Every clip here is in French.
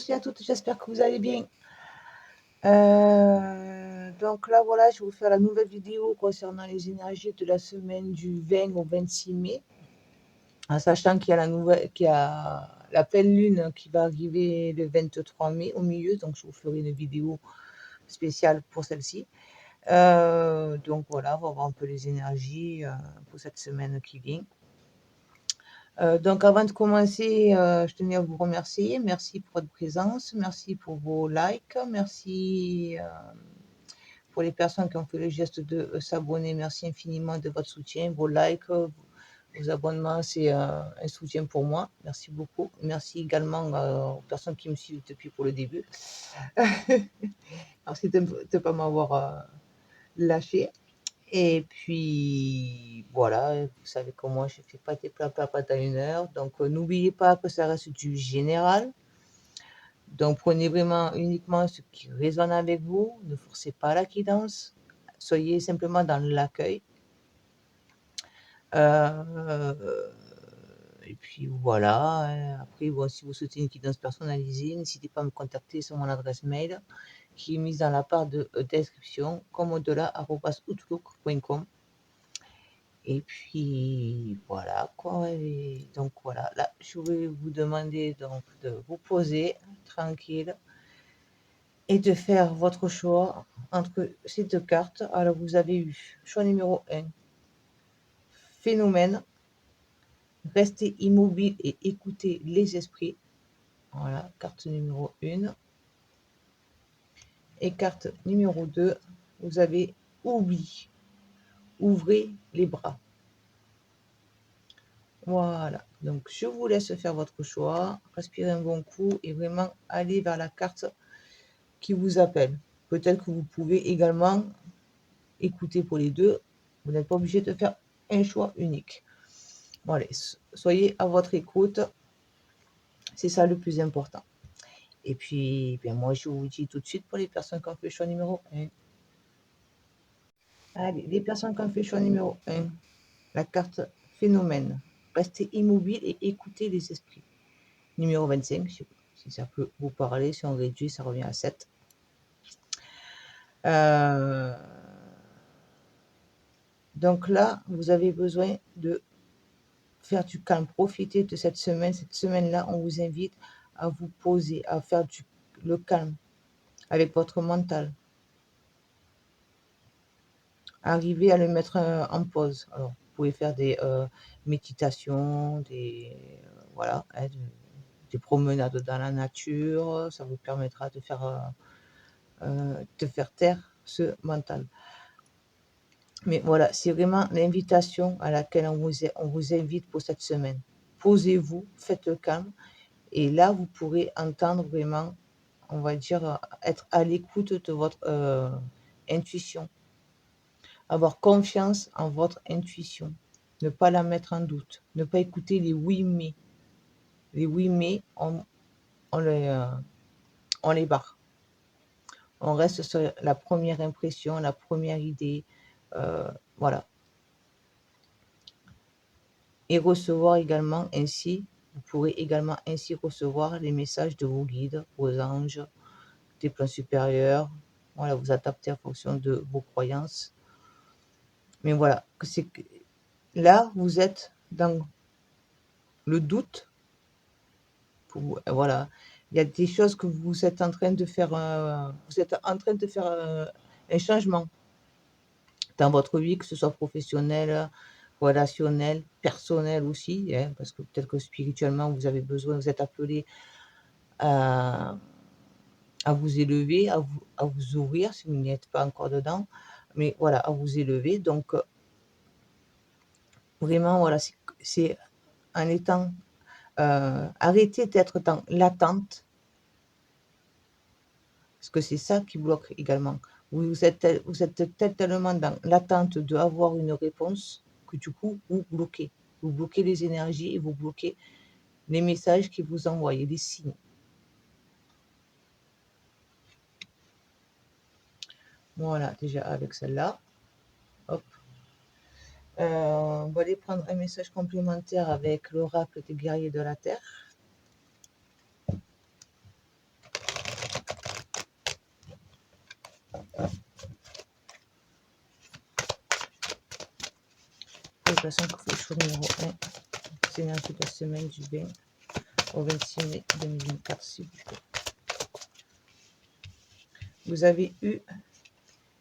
tous et à toutes, j'espère que vous allez bien. Donc là, voilà, je vais vous faire la nouvelle vidéo concernant les énergies de la semaine du 20 au 26 mai, en sachant qu'il y a la pleine lune qui va arriver le 23 mai au milieu, donc je vous ferai une vidéo spéciale pour celle-ci. Donc voilà, on va voir un peu les énergies pour cette semaine qui vient. Donc avant de commencer, je tenais à vous remercier. Merci pour votre présence, merci pour vos likes, merci pour les personnes qui ont fait le geste de s'abonner. Merci infiniment de votre soutien, vos likes, vos abonnements, c'est un soutien pour moi. Merci beaucoup. Merci également aux personnes qui me suivent depuis pour le début. Merci de ne pas m'avoir lâché. Et puis, voilà, vous savez comment je fais pas des plats à 1 heure. Donc, n'oubliez pas que ça reste du général. Donc, prenez vraiment uniquement ce qui résonne avec vous. Ne forcez pas la guidance. Soyez simplement dans l'accueil. Et puis, voilà. Après, bon, si vous souhaitez une guidance personnalisée, n'hésitez pas à me contacter sur mon adresse mail qui est mise dans la barre de description, comodela@outlook.com. Et puis voilà quoi. Et donc voilà, là je vais vous demander donc de vous poser tranquille et de faire votre choix entre ces deux cartes. Alors vous avez eu choix numéro 1, phénomène, rester immobile et écouter les esprits. Voilà, carte numéro 1. Et carte numéro 2, vous avez oubli, ouvrez les bras. Voilà, donc je vous laisse faire votre choix, respirez un bon coup et vraiment aller vers la carte qui vous appelle. Peut-être que vous pouvez également écouter pour les deux, vous n'êtes pas obligé de faire un choix unique. Voilà, soyez à votre écoute, c'est ça le plus important. Et puis, bien moi je vous dis tout de suite pour les personnes qui ont fait choix numéro 1. Allez, les personnes qui ont fait choix numéro 1, la carte phénomène, restez immobile et écoutez les esprits. Numéro 25, si ça peut vous parler, si on réduit, ça revient à 7. Donc là, vous avez besoin de faire du calme. Profitez de cette semaine. Cette semaine-là, on vous invite à vous poser, à faire le calme avec votre mental. Arrivez à le mettre en pause. Alors, vous pouvez faire des méditations, voilà, des promenades dans la nature. Ça vous permettra de faire taire ce mental. Mais voilà, c'est vraiment l'invitation à laquelle on vous invite pour cette semaine. Posez-vous, faites le calme, et là, vous pourrez entendre vraiment, on va dire, être à l'écoute de votre intuition. Avoir confiance en votre intuition. Ne pas la mettre en doute. Ne pas écouter les oui mais. Les oui mais, on les barre. On reste sur la première impression, la première idée. Voilà. Et recevoir également ainsi, vous pourrez également ainsi recevoir les messages de vos guides, vos anges, des plans supérieurs. Voilà, vous adaptez en fonction de vos croyances. Mais voilà, là, vous êtes dans le doute. Voilà, il y a des choses que vous êtes en train de faire. Vous êtes en train de faire un changement dans votre vie, que ce soit professionnel, relationnel, personnel aussi, hein, parce que peut-être que spirituellement, vous avez besoin, vous êtes appelé à vous élever, à vous ouvrir si vous n'y êtes pas encore dedans, mais voilà, à vous élever. Donc, vraiment, voilà, c'est en étant, arrêtez d'être dans l'attente, parce que c'est ça qui bloque également. Vous êtes tellement dans l'attente d'avoir une réponse que du coup, vous bloquez. Vous bloquez les énergies et vous bloquez les messages qui vous envoient, les signes. Voilà, déjà avec celle-là. Hop. On va aller prendre un message complémentaire avec l'oracle des guerriers de la Terre. les personnes qui font le choix numéro 1, c'est l'énergie de la semaine du 20 au 26 mai 2024, s'il vous plaît. Vous avez eu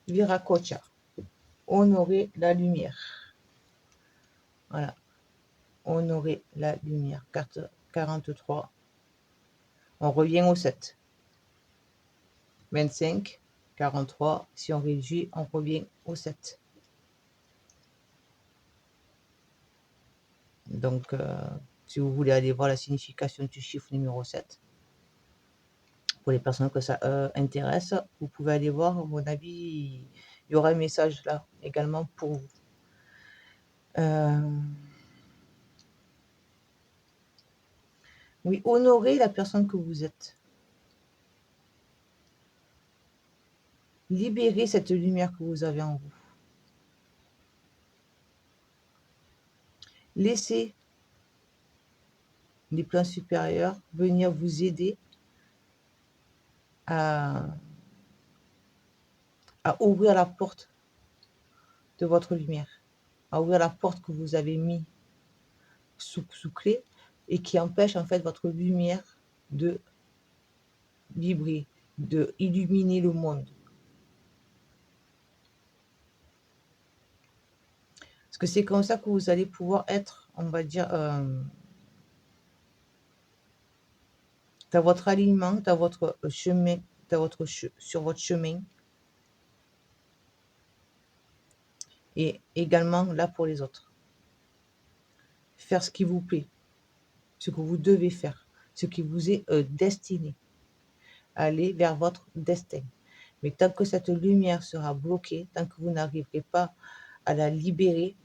Viracocha, honorer la lumière. Voilà, honorer la lumière. Carte 43. On revient au 7. 25, 43. Si on réduit, on revient au 7. Donc, si vous voulez aller voir la signification du chiffre numéro 7, pour les personnes que ça intéresse, vous pouvez aller voir. À mon avis, il y aura un message là également pour vous. Oui, honorez la personne que vous êtes. Libérez cette lumière que vous avez en vous. Laissez les plans supérieurs venir vous aider à ouvrir la porte de votre lumière, à ouvrir la porte que vous avez mis sous clé et qui empêche en fait votre lumière de vibrer, de illuminer le monde. Parce que c'est comme ça que vous allez pouvoir être, on va dire, dans votre alignement, dans votre chemin, sur votre chemin. Et également là pour les autres. Faire ce qui vous plaît, ce que vous devez faire, ce qui vous est destiné. Aller vers votre destin. Mais tant que cette lumière sera bloquée, tant que vous n'arriverez pas à la libérer,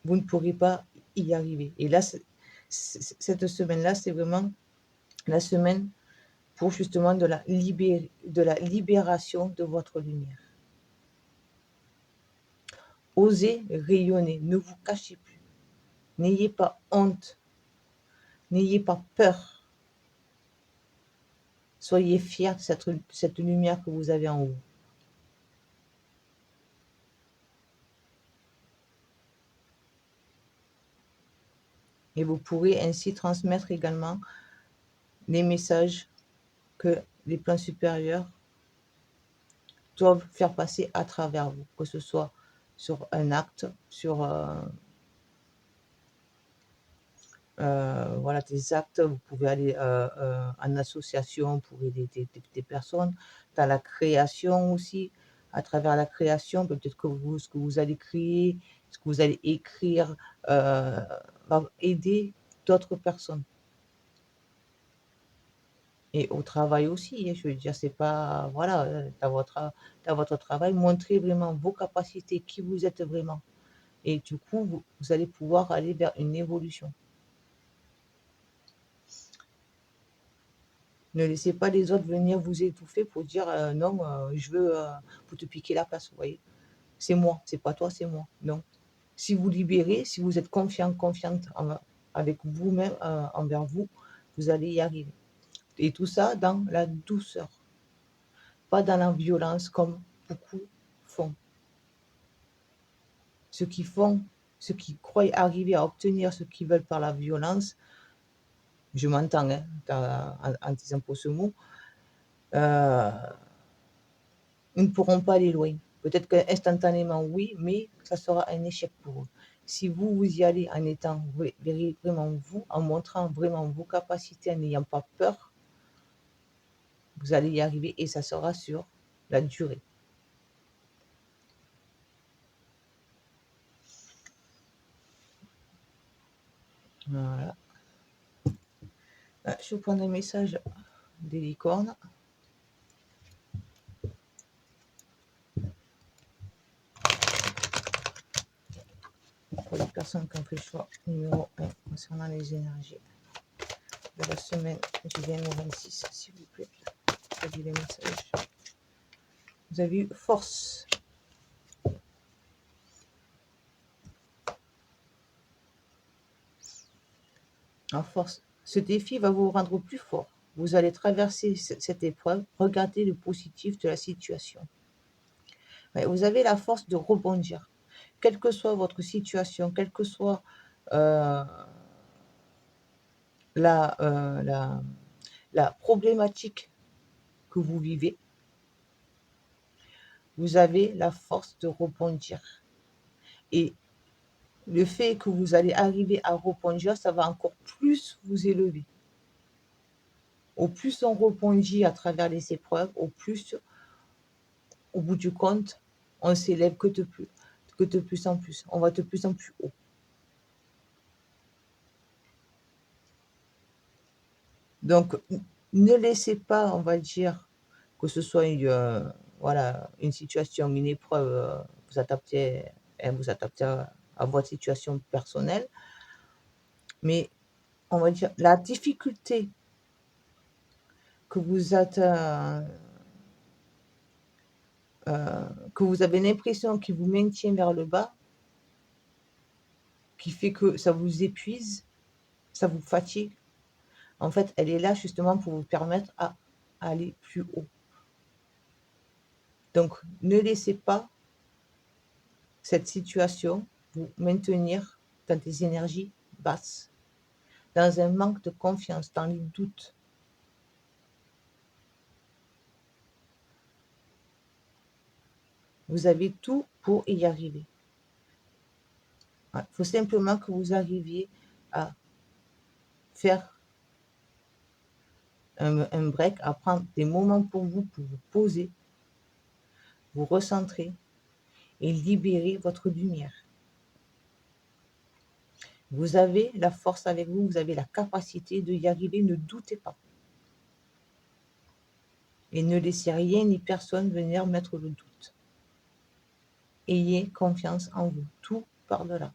vous ne pourrez pas y arriver. Et là, cette semaine-là, c'est vraiment la semaine pour justement de la libération de votre lumière. Osez rayonner, ne vous cachez plus. N'ayez pas honte, n'ayez pas peur. Soyez fiers de cette lumière que vous avez en vous. Et vous pourrez ainsi transmettre également les messages que les plans supérieurs doivent faire passer à travers vous, que ce soit sur un acte, sur voilà, des actes. Vous pouvez aller en association pour aider des personnes, dans la création aussi, à travers la création, peut-être que ce que vous allez créer, ce que vous allez écrire va aider d'autres personnes. Et au travail aussi, je veux dire, c'est pas, voilà, dans votre travail, montrez vraiment vos capacités, qui vous êtes vraiment. Et du coup, vous allez pouvoir aller vers une évolution. Ne laissez pas les autres venir vous étouffer pour dire non, je veux pour te piquer la place, vous voyez. C'est moi, c'est pas toi, c'est moi. Non. Si vous libérez, si vous êtes confiante avec vous-même, envers vous, vous allez y arriver. Et tout ça dans la douceur, pas dans la violence comme beaucoup font. Ceux qui croient arriver à obtenir ce qu'ils veulent par la violence, je m'entends en disant pour ce mot, ils ne pourront pas aller loin. Peut-être qu'instantanément, oui, mais ça sera un échec pour eux. Si vous y allez en étant vraiment vous, en montrant vraiment vos capacités, en n'ayant pas peur, vous allez y arriver et ça sera sur la durée. Voilà. Je vais prendre un message des licornes. Pour les personnes qui ont fait le choix numéro 1 concernant les énergies de la semaine du 20 au 26, s'il vous plaît. Vous avez les messages. Vous avez eu force. En force. Ce défi va vous rendre plus fort. Vous allez traverser cette épreuve. Regardez le positif de la situation. Vous avez la force de rebondir. quelle que soit votre situation, quelle que soit euh, la, euh, la, la problématique que vous vivez, vous avez la force de rebondir. Et le fait que vous allez arriver à rebondir, ça va encore plus vous élever. Au plus on rebondit à travers les épreuves, au plus, au bout du compte, on s'élève que de plus en plus. On va de plus en plus haut. Donc, ne laissez pas, on va dire, que ce soit voilà, une situation, une épreuve, vous adaptez à votre situation personnelle, mais on va dire la difficulté que vous êtes, que vous avez l'impression qu'il vous maintient vers le bas, qui fait que ça vous épuise, ça vous fatigue. En fait, elle est là justement pour vous permettre à aller plus haut. Donc, ne laissez pas cette situation vous maintenir dans des énergies basses, dans un manque de confiance, dans les doutes. Vous avez tout pour y arriver. Il faut simplement que vous arriviez à faire un break, à prendre des moments pour vous poser, vous recentrer et libérer votre lumière. Vous avez la force avec vous, vous avez la capacité de y arriver, ne doutez pas. Et ne laissez rien ni personne venir mettre le doute. Ayez confiance en vous, tout par de là.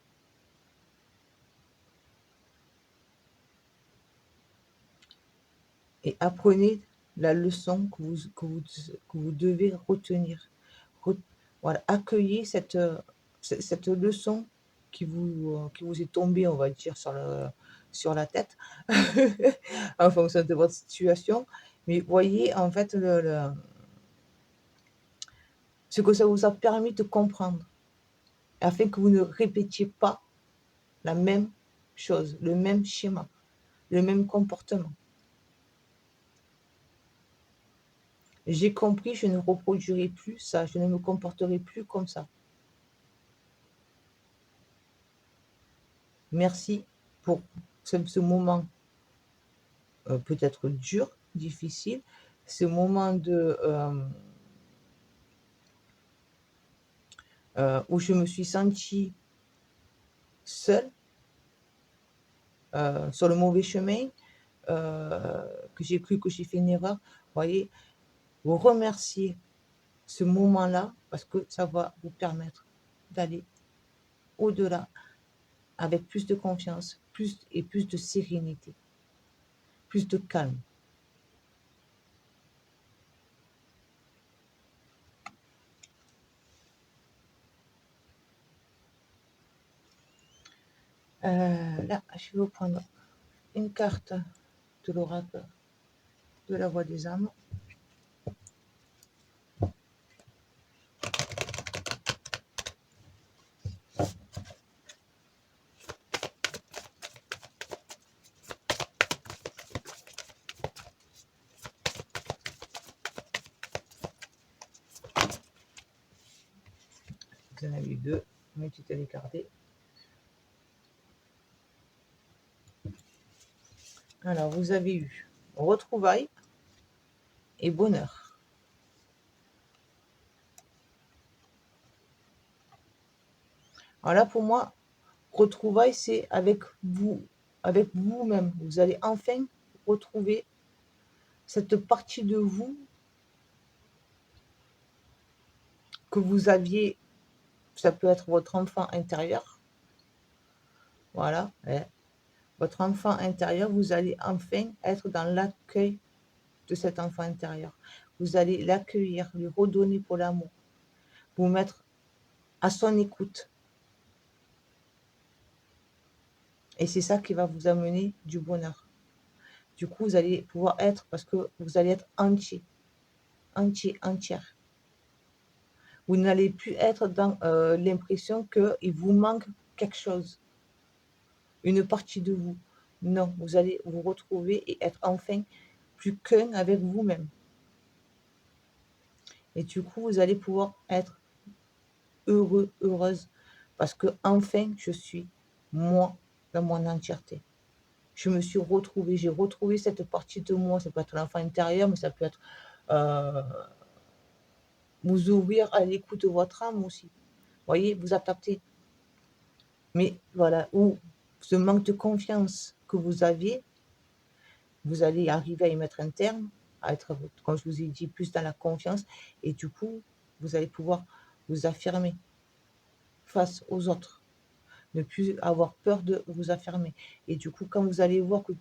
Et apprenez la leçon que vous devez retenir. Voilà, accueillez cette leçon qui vous est tombée, on va dire, sur la tête, en fonction de votre situation. Mais voyez, en fait, ce que ça vous a permis de comprendre, afin que vous ne répétiez pas la même chose, le même schéma, le même comportement. J'ai compris, je ne reproduirai plus ça, je ne me comporterai plus comme ça. Merci pour ce moment peut-être dur, difficile, ce moment où je me suis sentie seule, sur le mauvais chemin, que j'ai cru que j'ai fait une erreur. Vous voyez, vous remerciez ce moment-là parce que ça va vous permettre d'aller au-delà avec plus de confiance, plus de sérénité, plus de calme. Là, je vais vous prendre une carte de l'oracle de la voix des âmes. Vous en avez deux, mais tu t'es écarté. Alors, vous avez eu retrouvailles et bonheur. Alors là, pour moi, retrouvailles, c'est avec vous, avec vous-même. Vous allez enfin retrouver cette partie de vous que vous aviez. Ça peut être votre enfant intérieur. Voilà. Votre enfant intérieur, vous allez enfin être dans l'accueil de cet enfant intérieur. Vous allez l'accueillir, lui redonner pour l'amour, vous mettre à son écoute. Et c'est ça qui va vous amener du bonheur. Du coup, vous allez pouvoir être, parce que vous allez être entier, entière. Vous n'allez plus être dans l'impression qu'il vous manque quelque chose, une partie de vous. Non, vous allez vous retrouver et être enfin plus qu'un avec vous-même. Et du coup, vous allez pouvoir être heureux, heureuse, parce que enfin, je suis moi dans mon entièreté. Je me suis retrouvée, j'ai retrouvé cette partie de moi. Ça peut être l'enfant intérieur, mais ça peut être vous ouvrir à l'écoute de votre âme aussi. Vous voyez, vous adapter. Mais voilà, ou ce manque de confiance que vous aviez, vous allez arriver à y mettre un terme, à être, comme je vous ai dit, plus dans la confiance. Et du coup, vous allez pouvoir vous affirmer face aux autres. Ne plus avoir peur de vous affirmer. Et du coup, quand vous allez voir que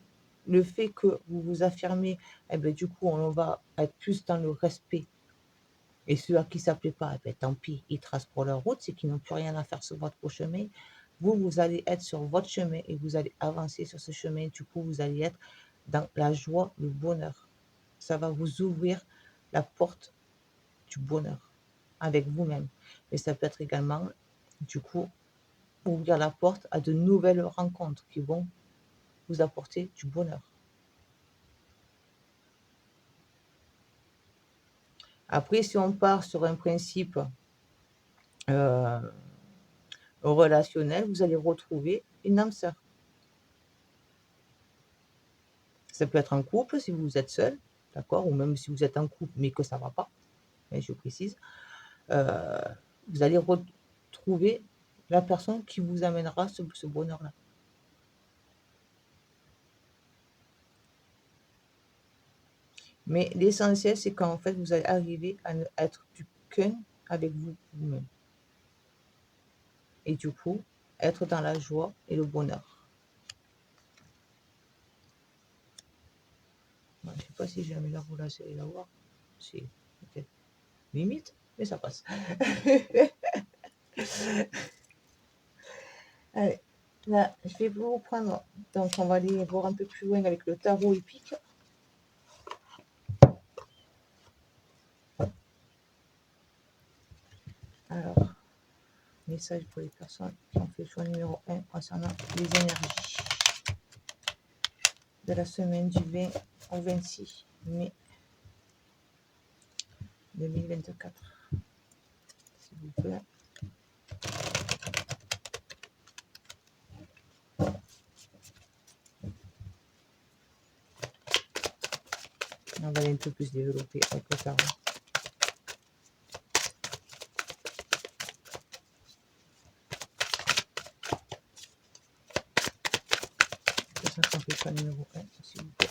le fait que vous vous affirmez, eh bien, du coup, on va être plus dans le respect. Et ceux à qui ça ne plaît pas, eh bien, tant pis, ils tracent pour leur route, c'est qu'ils n'ont plus rien à faire sur votre chemin. Vous, vous allez être sur votre chemin et vous allez avancer sur ce chemin. Du coup, vous allez être dans la joie, le bonheur. Ça va vous ouvrir la porte du bonheur avec vous-même. Mais ça peut être également, du coup, ouvrir la porte à de nouvelles rencontres qui vont vous apporter du bonheur. Après, si on part sur un principe euh, relationnel, vous allez retrouver une âme sœur. Ça peut être en couple si vous êtes seul, d'accord, ou même si vous êtes en couple mais que ça ne va pas, mais je précise. Euh, vous allez retrouver la personne qui vous amènera ce bonheur-là. Mais l'essentiel, c'est qu'en fait, vous allez arriver à être plus qu'un avec vous-même. Et du coup, être dans la joie et le bonheur. Je ne sais pas si j'ai mis la relation et la voir. C'est peut-être limite, mais ça passe. Allez, là, je vais vous prendre. Donc, on va aller voir un peu plus loin avec le tarot épique. Alors, message pour les personnes qui ont fait le choix numéro 1 concernant les énergies de la semaine du 20 au 26 mai 2024. S'il vous plaît. On va aller un peu plus développer avec le tarot. Personne qui ont fait le choix numéro 1, s'il vous plaît.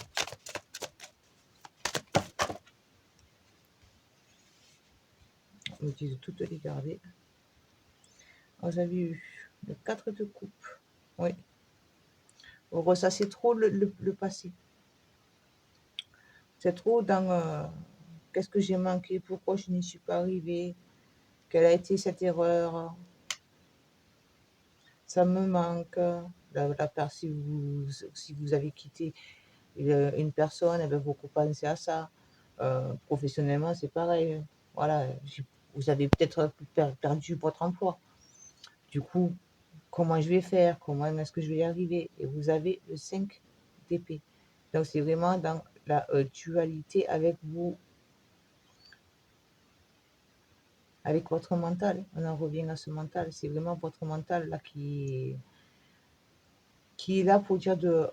On me dit de toutes les garder. Oh, j'avais eu le 4 de coupe. Oui. Vous ressassez trop le passé. C'est trop dans qu'est-ce que j'ai manqué, pourquoi je n'y suis pas arrivée, quelle a été cette erreur, ça me manque. Si vous avez quitté une personne, eh bien, vous pensez à ça. Professionnellement, c'est pareil. Voilà, vous avez peut-être perdu votre emploi. Du coup, comment je vais faire? Comment est-ce que je vais y arriver? Et vous avez le 5 d'épée. Donc, c'est vraiment dans la dualité avec vous, avec votre mental. On en revient à ce mental. C'est vraiment votre mental là qui est là pour dire de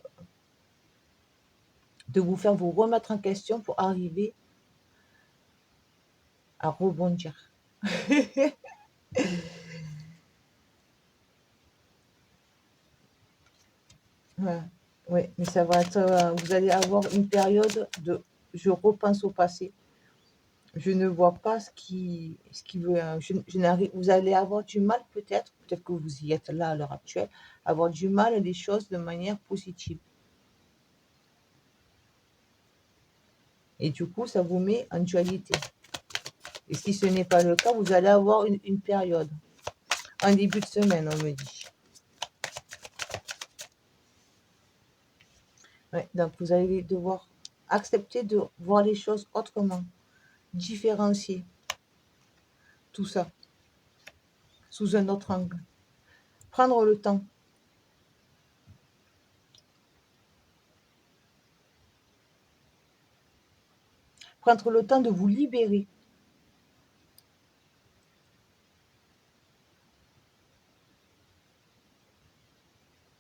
vous faire vous remettre en question pour arriver à rebondir. Ouais, ouais, mais ça va être, vous allez avoir une période de je repense au passé. Je ne vois pas ce qui veut. Je n'arrive, vous allez avoir du mal peut-être que vous y êtes là à l'heure actuelle, avoir du mal à les choses de manière positive. Et du coup, ça vous met en dualité. Et si ce n'est pas le cas, vous allez avoir une période, un début de semaine, on me dit. Ouais, donc vous allez devoir accepter de voir les choses autrement, différencier. tout ça sous un autre angle. Prendre le temps. Prendre le temps de vous libérer.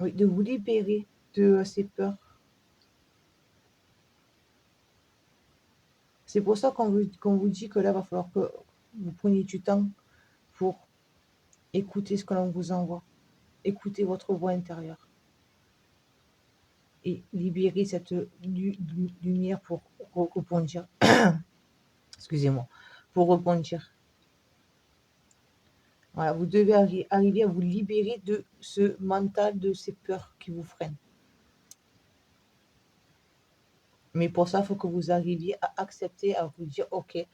Oui, de vous libérer de ces peurs. C'est pour ça qu'on vous dit que là, il va falloir que vous preniez du temps pour écouter ce que l'on vous envoie. Écoutez votre voix intérieure. Et libérer cette lumière pour rebondir. Excusez-moi. Pour rebondir. Voilà, vous devez arriver à vous libérer de ce mental, de ces peurs qui vous freinent. Mais pour ça, il faut que vous arriviez à accepter, à vous dire, OK, il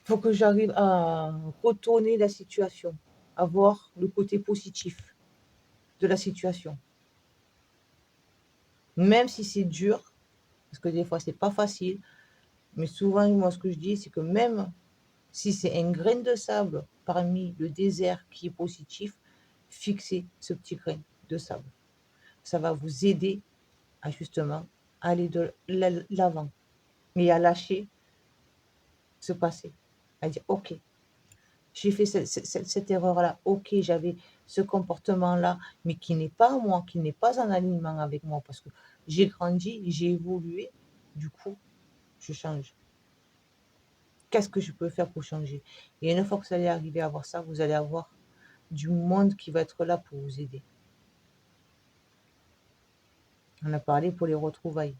faut que j'arrive à retourner la situation, à voir le côté positif de la situation. Même si c'est dur, parce que des fois, c'est pas facile, mais souvent, moi, ce que je dis, c'est que même si c'est un grain de sable parmi le désert qui est positif, fixez ce petit grain de sable. Ça va vous aider à justement aller de l'avant et à lâcher ce passé. À dire, OK, j'ai fait cette erreur-là, OK, j'avais ce comportement-là, mais qui n'est pas moi, qui n'est pas en alignement avec moi, parce que j'ai grandi, j'ai évolué, du coup, je change. Qu'est-ce que je peux faire pour changer? Et une fois que vous allez arriver à voir ça, vous allez avoir du monde qui va être là pour vous aider. On a parlé pour les retrouvailles.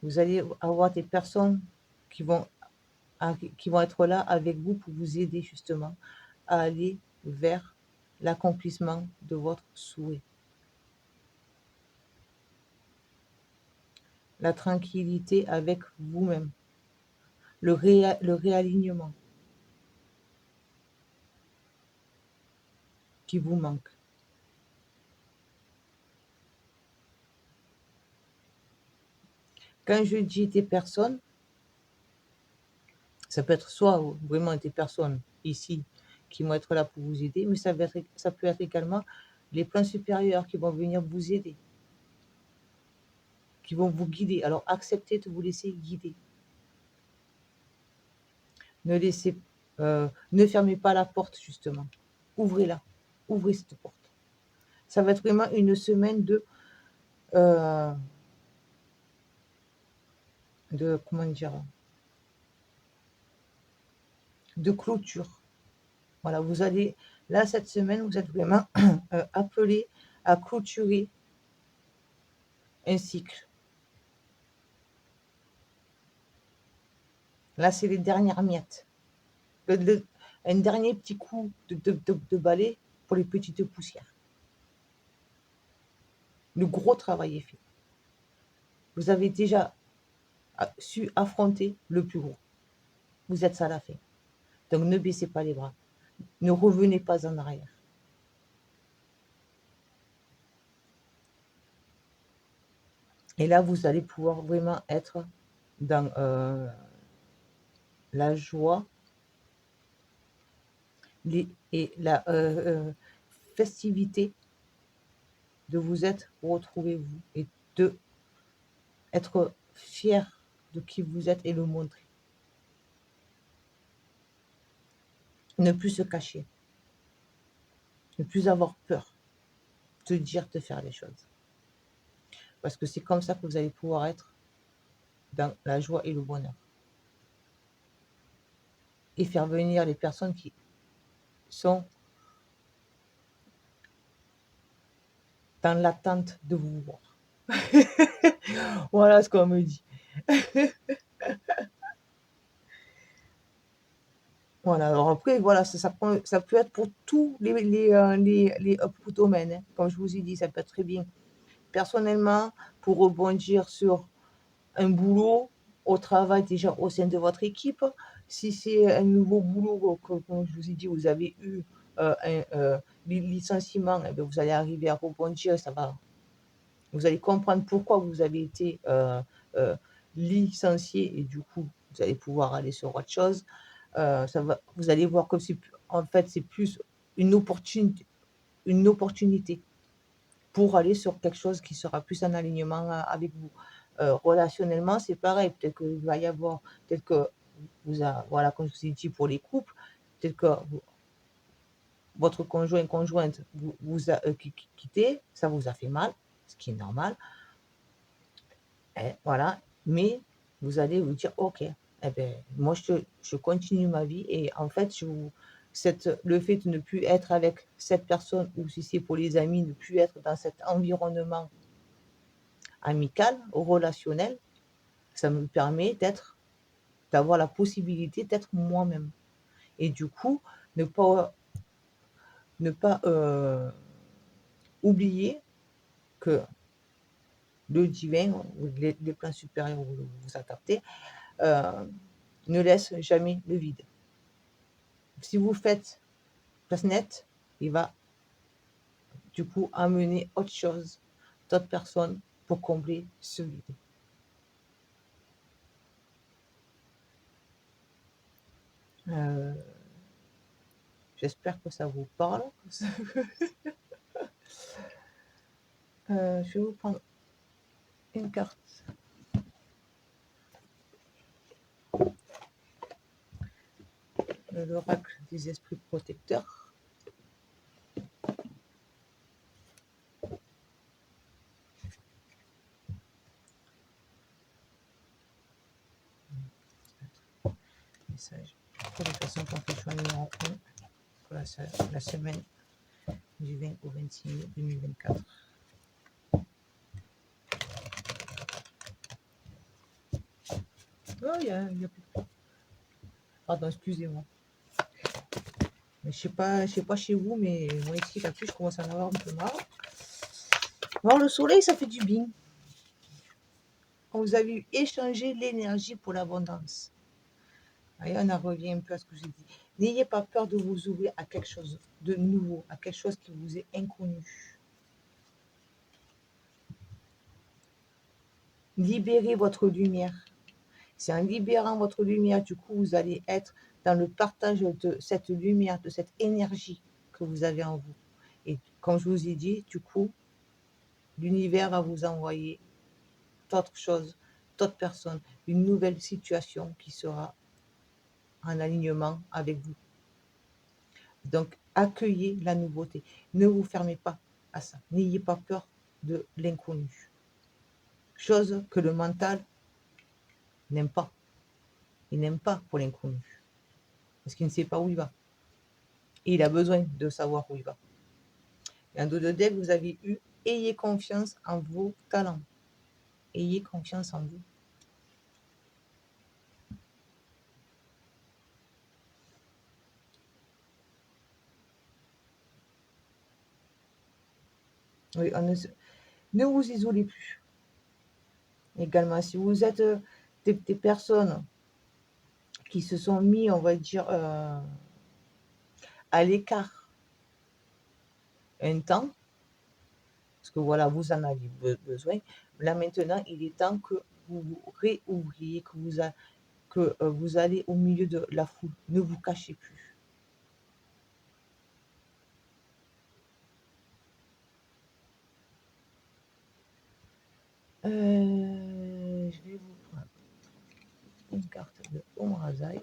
Vous allez avoir des personnes qui vont être là avec vous pour vous aider justement à aller vers l'accomplissement de votre souhait. La tranquillité avec vous-même, le réalignement qui vous manque. Quand je dis des personnes, ça peut être soit vraiment des personnes ici qui vont être là pour vous aider, mais ça peut être également les plans supérieurs qui vont venir vous aider, qui vont vous guider. Alors acceptez de vous laisser guider. Ne fermez pas la porte justement. Ouvrez-la. Ouvrez cette porte. Ça va être vraiment une semaine comment dire, de clôture. Voilà, vous allez, là, cette semaine, vous êtes vraiment appelé à clôturer un cycle. Là, c'est les dernières miettes. Un dernier petit coup de balai pour les petites poussières. Le gros travail est fait. Vous avez déjà su affronter le plus gros. Vous êtes à la fin. Donc ne baissez pas les bras. Ne revenez pas en arrière. Et là, vous allez pouvoir vraiment être dans la joie et la festivité de vous être retrouvé vous et de être fier de qui vous êtes et le montrer. Ne plus se cacher. Ne plus avoir peur de dire, de faire les choses. Parce que c'est comme ça que vous allez pouvoir être dans la joie et le bonheur. Et faire venir les personnes qui sont dans l'attente de vous voir. Voilà ce qu'on me dit. Voilà, alors après, voilà, ça peut être pour tous les domaines, hein. Comme je vous ai dit, ça peut être très bien. Personnellement, pour rebondir sur un boulot au travail déjà au sein de votre équipe, si c'est un nouveau boulot, comme je vous ai dit, vous avez eu un licenciement, eh bien, vous allez arriver à rebondir, vous allez comprendre pourquoi vous avez été licencié et du coup, vous allez pouvoir aller sur autre chose. vous allez voir que en fait, c'est plus une opportunité pour aller sur quelque chose qui sera plus en alignement avec vous. Relationnellement, c'est pareil. Peut-être qu'il va y avoir, peut-être que voilà, comme je vous ai dit pour les couples, peut-être que votre conjointe vous a quitté, ça vous a fait mal, ce qui est normal. Voilà, mais vous allez vous dire, ok, moi je continue ma vie et en fait, le fait de ne plus être avec cette personne ou si c'est pour les amis, ne plus être dans cet environnement amical ou relationnel, ça me permet d'avoir la possibilité d'être moi-même. Et du coup, ne pas oublier que le divin, ou les plans supérieurs où vous vous adaptez, ne laisse jamais le vide. Si vous faites place nette, il va du coup amener autre chose, d'autres personnes pour combler ce vide. J'espère que ça vous parle. Je vais vous prendre une carte. L'oracle des esprits protecteurs. Message pour les personnes qui ont fait choix numéro 1 pour la semaine du 20 au 26 mai 2024. Oh, il y a plus de... Pardon, excusez-moi. Mais je sais pas chez vous, mais moi ici, là-dessus, je commence à en avoir un peu marre. Alors, le soleil, ça fait du bien. Quand vous avez échangé l'énergie pour l'abondance. Et on en revient un peu à ce que j'ai dit. N'ayez pas peur de vous ouvrir à quelque chose de nouveau, à quelque chose qui vous est inconnu. Libérez votre lumière. C'est en libérant votre lumière, du coup, vous allez être dans le partage de cette lumière, de cette énergie que vous avez en vous. Et comme je vous ai dit, du coup, l'univers va vous envoyer d'autres choses, d'autres personnes, une nouvelle situation qui sera en alignement avec vous. Donc, accueillez la nouveauté. Ne vous fermez pas à ça. N'ayez pas peur de l'inconnu. Chose que le mental n'aime pas. Il n'aime pas pour l'inconnu. Parce qu'il ne sait pas où il va. Et il a besoin de savoir où il va. Et en dos de deck, vous avez eu ayez confiance en vos talents. Ayez confiance en vous. Oui, ne vous isolez plus. Également, si vous êtes des personnes qui se sont mis, on va dire, à l'écart un temps, parce que voilà, vous en avez besoin. Là maintenant, il est temps que vous vous réouvriez, que vous allez au milieu de la foule. Ne vous cachez plus. Je vais vous prendre une carte de Omrazai.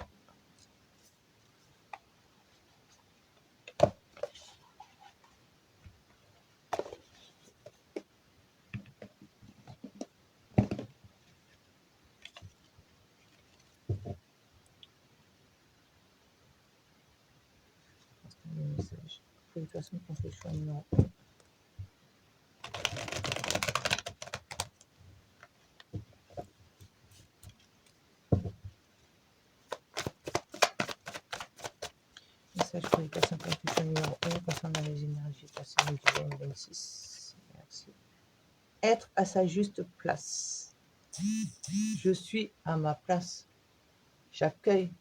Message. De toute façon, on fait le choix numéro 1. Message pour les personnes qui ont fait le choix numéro 1 concernant les énergies de la semaine du 26. Merci. Être à sa juste place. Je suis à ma place. J'accueille.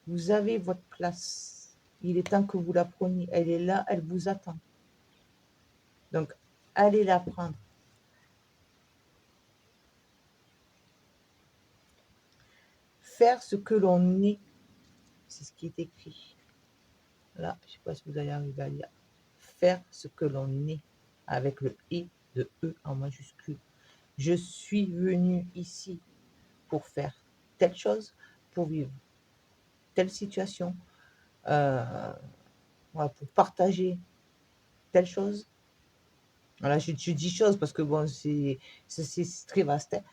Vous avez votre place. Il est temps que vous la preniez. Elle est là, elle vous attend. Donc, allez la prendre. faire ce que l'on est. C'est ce qui est écrit. Là, je ne sais pas si vous allez arriver à lire. Faire ce que l'on est, avec le « et » de « e » en majuscule. Je suis venu ici pour faire telle chose, pour vivre telle situation, voilà, pour partager telle chose. Voilà, je dis chose parce que bon, c'est très vaste, hein,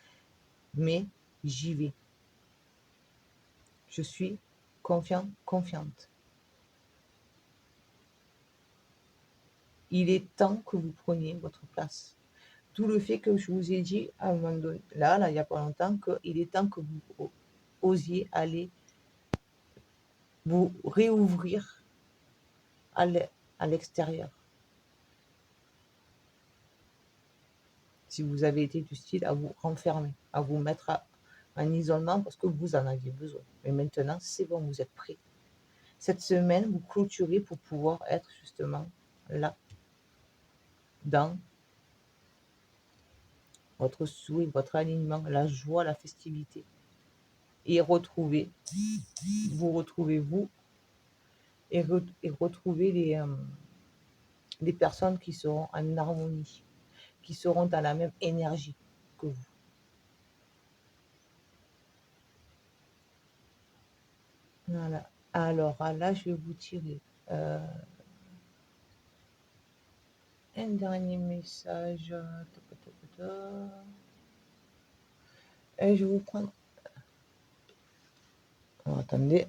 mais j'y vais. Je suis confiant, confiante. Il est temps que vous preniez votre place. D'où le fait que je vous ai dit à un moment donné, là, il n'y a pas longtemps, qu'il est temps que vous osiez aller vous réouvrir à l'extérieur. Si vous avez été du style à vous renfermer, à vous mettre en isolement parce que vous en aviez besoin. Mais maintenant, c'est bon, vous êtes prêts. Cette semaine, vous clôturez pour pouvoir être justement là, dans votre souhait, votre alignement, la joie, la festivité. Et vous retrouvez vous et retrouver les personnes qui seront en harmonie, qui seront dans la même énergie que vous. Voilà. Alors là, je vais vous tirer un dernier message. Et je vais vous prendre. Alors, attendez,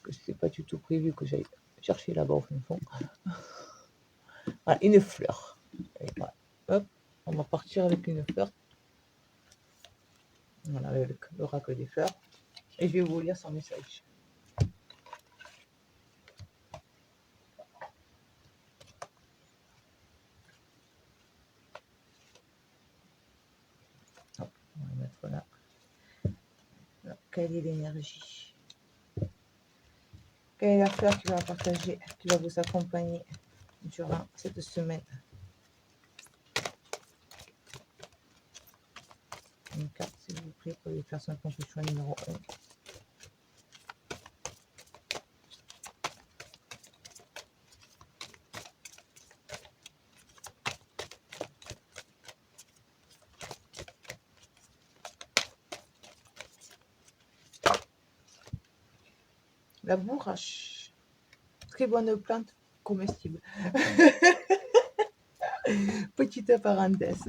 que ce n'était pas du tout prévu que j'aille chercher là-bas au fin fond. Voilà, une fleur. Et voilà. Hop, on va partir avec une fleur. Voilà, avec l'oracle des fleurs. Et je vais vous lire son message. Hop, on va mettre là. Là, quelle est l'énergie? Quelle est la fleur qui va partager, qui va vous accompagner durant cette semaine? Une carte, s'il vous plaît, pour les personnes qui ont fait choix numéro 1. La bourrache, très bonne plante comestible. Petite parenthèse,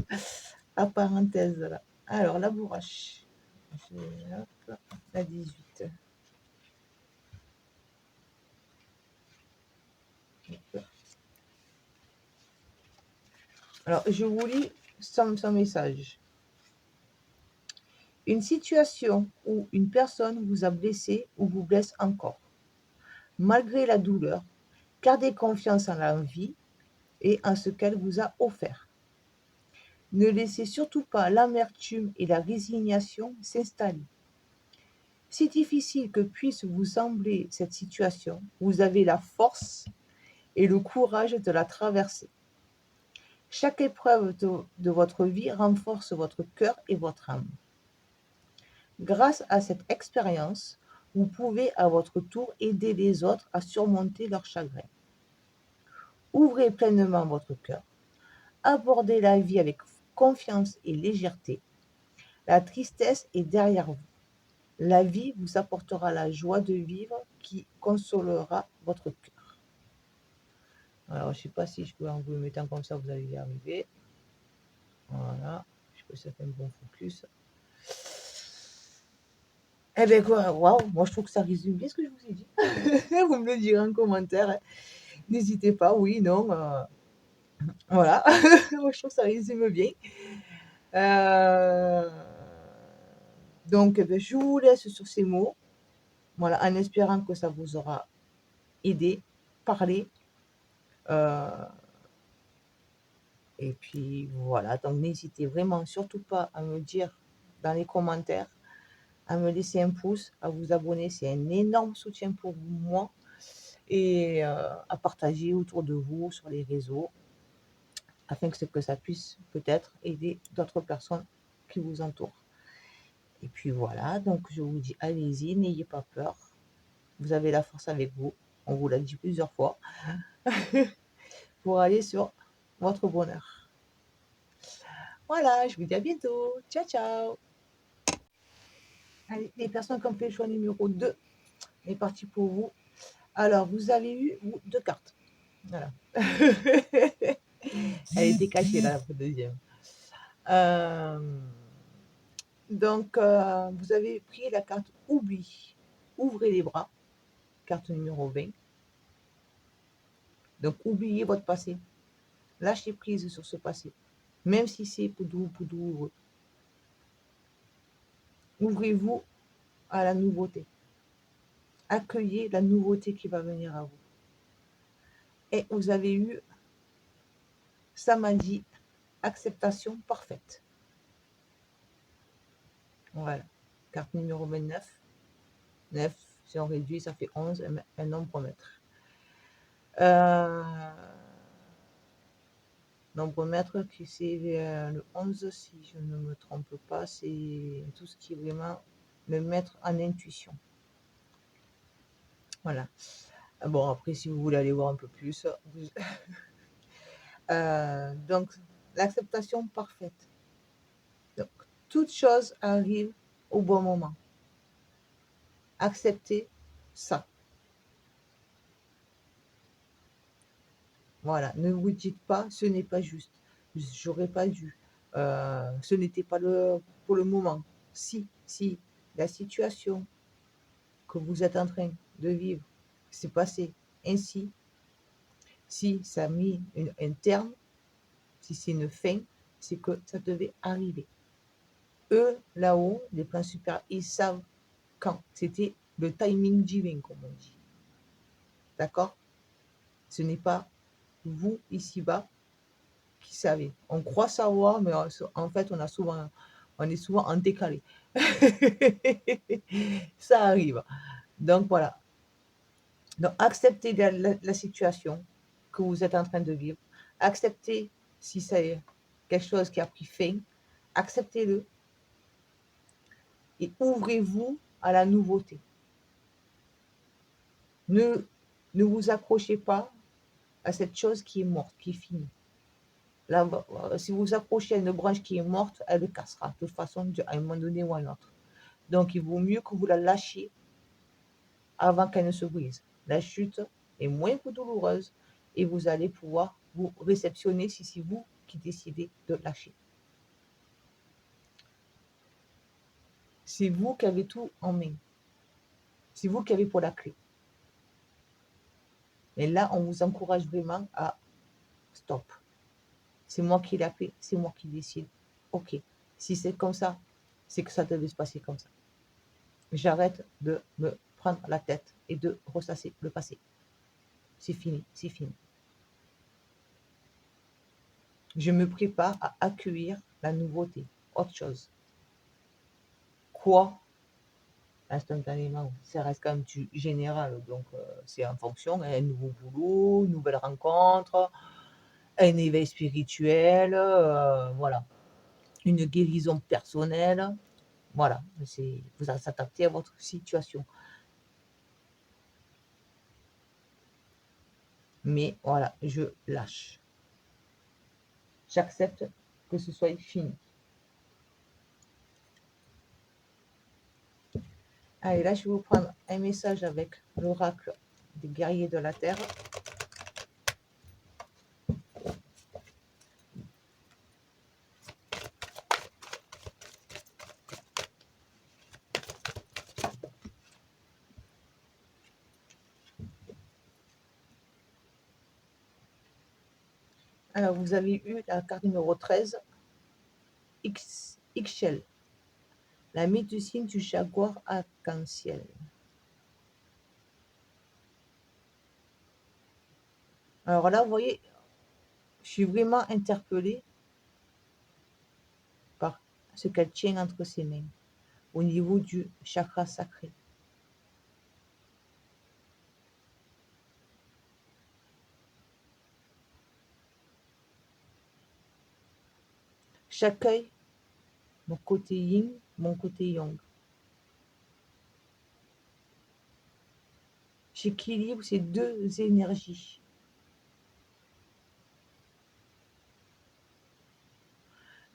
là. Alors, la bourrache, hop, la 18. Alors, je vous lis son message. Une situation où une personne vous a blessé ou vous blesse encore. Malgré la douleur, gardez confiance en la vie et en ce qu'elle vous a offert. Ne laissez surtout pas l'amertume et la résignation s'installer. Si difficile que puisse vous sembler cette situation, vous avez la force et le courage de la traverser. Chaque épreuve de votre vie renforce votre cœur et votre âme. Grâce à cette expérience, vous pouvez à votre tour aider les autres à surmonter leur chagrin. Ouvrez pleinement votre cœur. Abordez la vie avec confiance et légèreté. La tristesse est derrière vous. La vie vous apportera la joie de vivre qui consolera votre cœur. Alors, je ne sais pas si je peux en vous le mettant comme ça, vous allez y arriver. Voilà, je peux que ça fait un bon focus. Eh bien quoi, waouh, moi je trouve que ça résume bien ce que je vous ai dit. Vous me le direz en commentaire, hein. N'hésitez pas, oui, non. Voilà, moi je trouve que ça résume bien. Donc, je vous laisse sur ces mots. Voilà, en espérant que ça vous aura aidé, parlé. Et puis voilà, donc n'hésitez vraiment surtout pas à me dire dans les commentaires, à me laisser un pouce, à vous abonner, c'est un énorme soutien pour moi. Et à partager autour de vous sur les réseaux, afin que ça puisse peut-être aider d'autres personnes qui vous entourent. Et puis voilà, donc je vous dis, allez-y, n'ayez pas peur. Vous avez la force avec vous. On vous l'a dit plusieurs fois. Pour aller sur votre bonheur. Voilà, je vous dis à bientôt. Ciao, ciao. Allez, les personnes qui ont fait le choix numéro 2, est parti pour vous. Alors, vous avez eu deux cartes. Voilà. Elle était cachée là, la deuxième. Donc, vous avez pris la carte oubli. Ouvrez les bras. Carte numéro 20. Donc, oubliez votre passé. Lâchez prise sur ce passé. Même si c'est pour douloureux. Ouvrez-vous à la nouveauté. Accueillez la nouveauté qui va venir à vous. Et vous avez eu samedi, acceptation parfaite. Voilà. Carte numéro 29. 9, si on réduit, ça fait 11, un nombre mètre. Nombre mètre qui c'est le 11, si je ne me trompe pas, c'est tout ce qui est vraiment le mettre en intuition. Voilà. Bon, après, si vous voulez aller voir un peu plus, donc, l'acceptation parfaite. Donc, toute chose arrive au bon moment. Acceptez ça. Voilà, ne vous dites pas, ce n'est pas juste. J'aurais pas dû. Ce n'était pas pour le moment. Si la situation que vous êtes en train de vivre s'est passée ainsi, si ça a mis un terme, si c'est une fin, c'est que ça devait arriver. Eux, là-haut, les plans supérieurs, ils savent quand. C'était le timing divin, comme on dit. D'accord? Ce n'est pas vous, ici-bas, qui savez. On croit savoir, mais en fait, on est souvent en décalé. Ça arrive. Donc voilà. Donc acceptez la situation que vous êtes en train de vivre. Acceptez si c'est quelque chose qui a pris fin. Acceptez-le et ouvrez-vous à la nouveauté. Ne vous accrochez pas à cette chose qui est morte, qui est finie. Là, si vous vous accrochez à une branche qui est morte, elle le cassera de toute façon à un moment donné ou à un autre. Donc, il vaut mieux que vous la lâchiez avant qu'elle ne se brise. La chute est moins douloureuse et vous allez pouvoir vous réceptionner si c'est vous qui décidez de lâcher. C'est vous qui avez tout en main. C'est vous qui avez pour la clé. Et là, on vous encourage vraiment à stop. C'est moi qui l'ai fait, c'est moi qui décide. Ok, si c'est comme ça, c'est que ça devait se passer comme ça. J'arrête de me prendre la tête et de ressasser le passé. C'est fini, c'est fini. Je me prépare à accueillir la nouveauté, autre chose. Quoi? Instantanément, ça reste quand même du général, donc c'est en fonction, un nouveau boulot, une nouvelle rencontre, un éveil spirituel, voilà, une guérison personnelle, voilà, vous s'adaptez à votre situation. Mais voilà, je lâche. J'accepte que ce soit fini. Allez, là, je vais vous prendre un message avec l'oracle des guerriers de la Terre. Alors, vous avez eu la carte numéro 13, Ixchel, la médecine du jaguar arc-en-ciel. Alors là, vous voyez, je suis vraiment interpellée par ce qu'elle tient entre ses mains, au niveau du chakra sacré. J'accueille mon côté yin mon côté yang. J'équilibre ces deux énergies.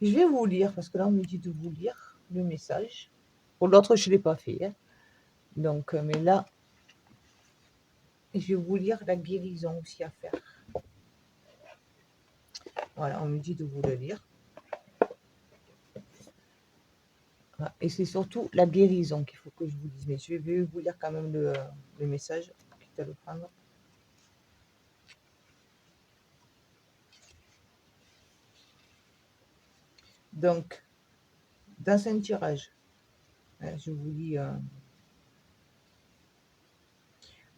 Je vais vous lire, parce que là, on me dit de vous lire le message. Pour l'autre, je ne l'ai pas fait. Hein. Donc, mais là, je vais vous lire la guérison aussi à faire. Voilà, on me dit de vous le lire. Et c'est surtout la guérison qu'il faut que je vous dise. Mais je vais vous lire quand même le message, quitte à le prendre. Donc, dans un tirage, je vous lis.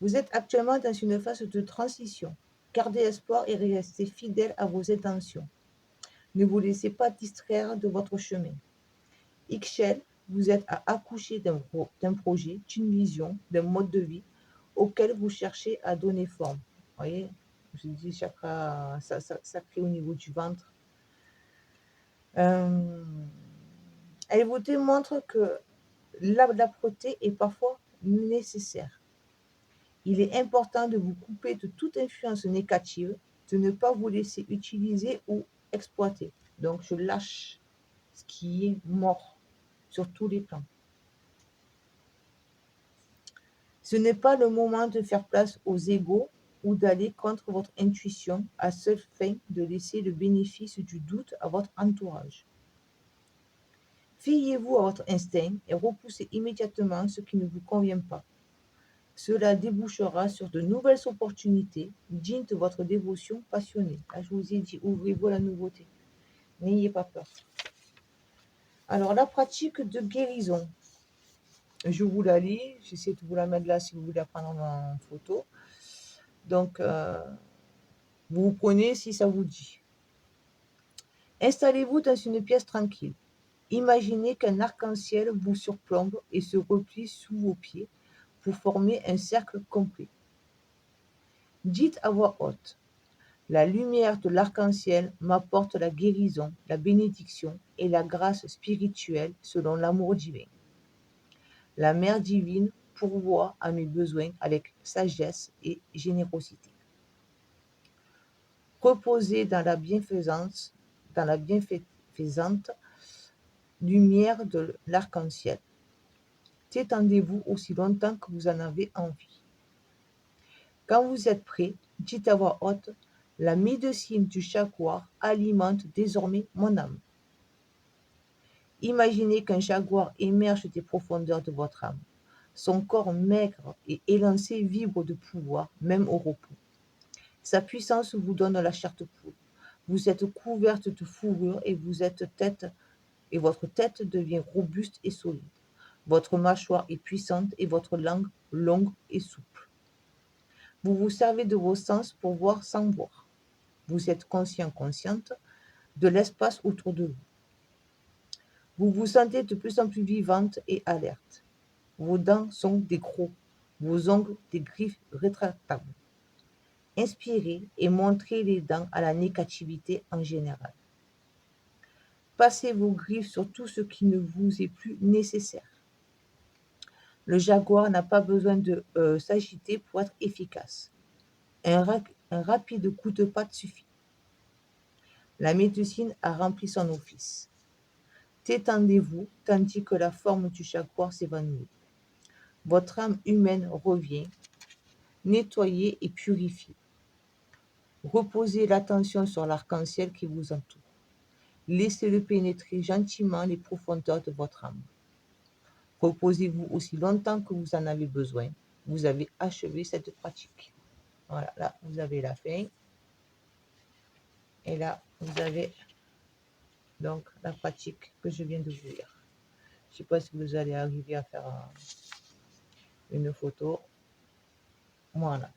Vous êtes actuellement dans une phase de transition. Gardez espoir et restez fidèle à vos intentions. Ne vous laissez pas distraire de votre chemin. Ixchel, vous êtes à accoucher d'un projet, d'une vision, d'un mode de vie auquel vous cherchez à donner forme. Vous voyez, je dis chakra sacré au niveau du ventre. Elle vous démontre que l'âpreté est parfois nécessaire. Il est important de vous couper de toute influence négative, de ne pas vous laisser utiliser ou exploiter. Donc, je lâche ce qui est mort sur tous les plans. Ce n'est pas le moment de faire place aux égos ou d'aller contre votre intuition à seule fin de laisser le bénéfice du doute à votre entourage. Fiez-vous à votre instinct et repoussez immédiatement ce qui ne vous convient pas. Cela débouchera sur de nouvelles opportunités dignes de votre dévotion passionnée. Là, je vous ai dit, ouvrez-vous à la nouveauté. N'ayez pas peur. Alors, la pratique de guérison. Je vous la lis. J'essaie de vous la mettre là si vous voulez la prendre en photo. Donc, vous prenez si ça vous dit. Installez-vous dans une pièce tranquille. Imaginez qu'un arc-en-ciel vous surplombe et se replie sous vos pieds pour former un cercle complet. Dites à voix haute: la lumière de l'arc-en-ciel m'apporte la guérison, la bénédiction et la grâce spirituelle selon l'amour divin. La Mère divine pourvoit à mes besoins avec sagesse et générosité. Reposez dans la bienfaisante lumière de l'arc-en-ciel. Détendez-vous aussi longtemps que vous en avez envie. Quand vous êtes prêt, dites à voix haute: la médecine du jaguar alimente désormais mon âme. Imaginez qu'un jaguar émerge des profondeurs de votre âme. Son corps maigre et élancé vibre de pouvoir, même au repos. Sa puissance vous donne la chair de poule. Vous êtes couverte de fourrure et votre tête devient robuste et solide. Votre mâchoire est puissante et votre langue longue et souple. Vous vous servez de vos sens pour voir sans voir. Vous êtes consciente de l'espace autour de vous. Vous vous sentez de plus en plus vivante et alerte. Vos dents sont des crocs, vos ongles des griffes rétractables. Inspirez et montrez les dents à la négativité en général. Passez vos griffes sur tout ce qui ne vous est plus nécessaire. Le jaguar n'a pas besoin de s'agiter pour être efficace. Un rapide coup de patte suffit. La médecine a rempli son office. Détendez-vous tandis que la forme du jaguar s'évanouit. Votre âme humaine revient, nettoyée et purifiée. Reposez l'attention sur l'arc-en-ciel qui vous entoure. Laissez-le pénétrer gentiment les profondeurs de votre âme. Reposez-vous aussi longtemps que vous en avez besoin. Vous avez achevé cette pratique. Voilà, là, vous avez la fin. Et là, vous avez donc la pratique que je viens de vous lire. Je ne sais pas si vous allez arriver à faire une photo. Voilà.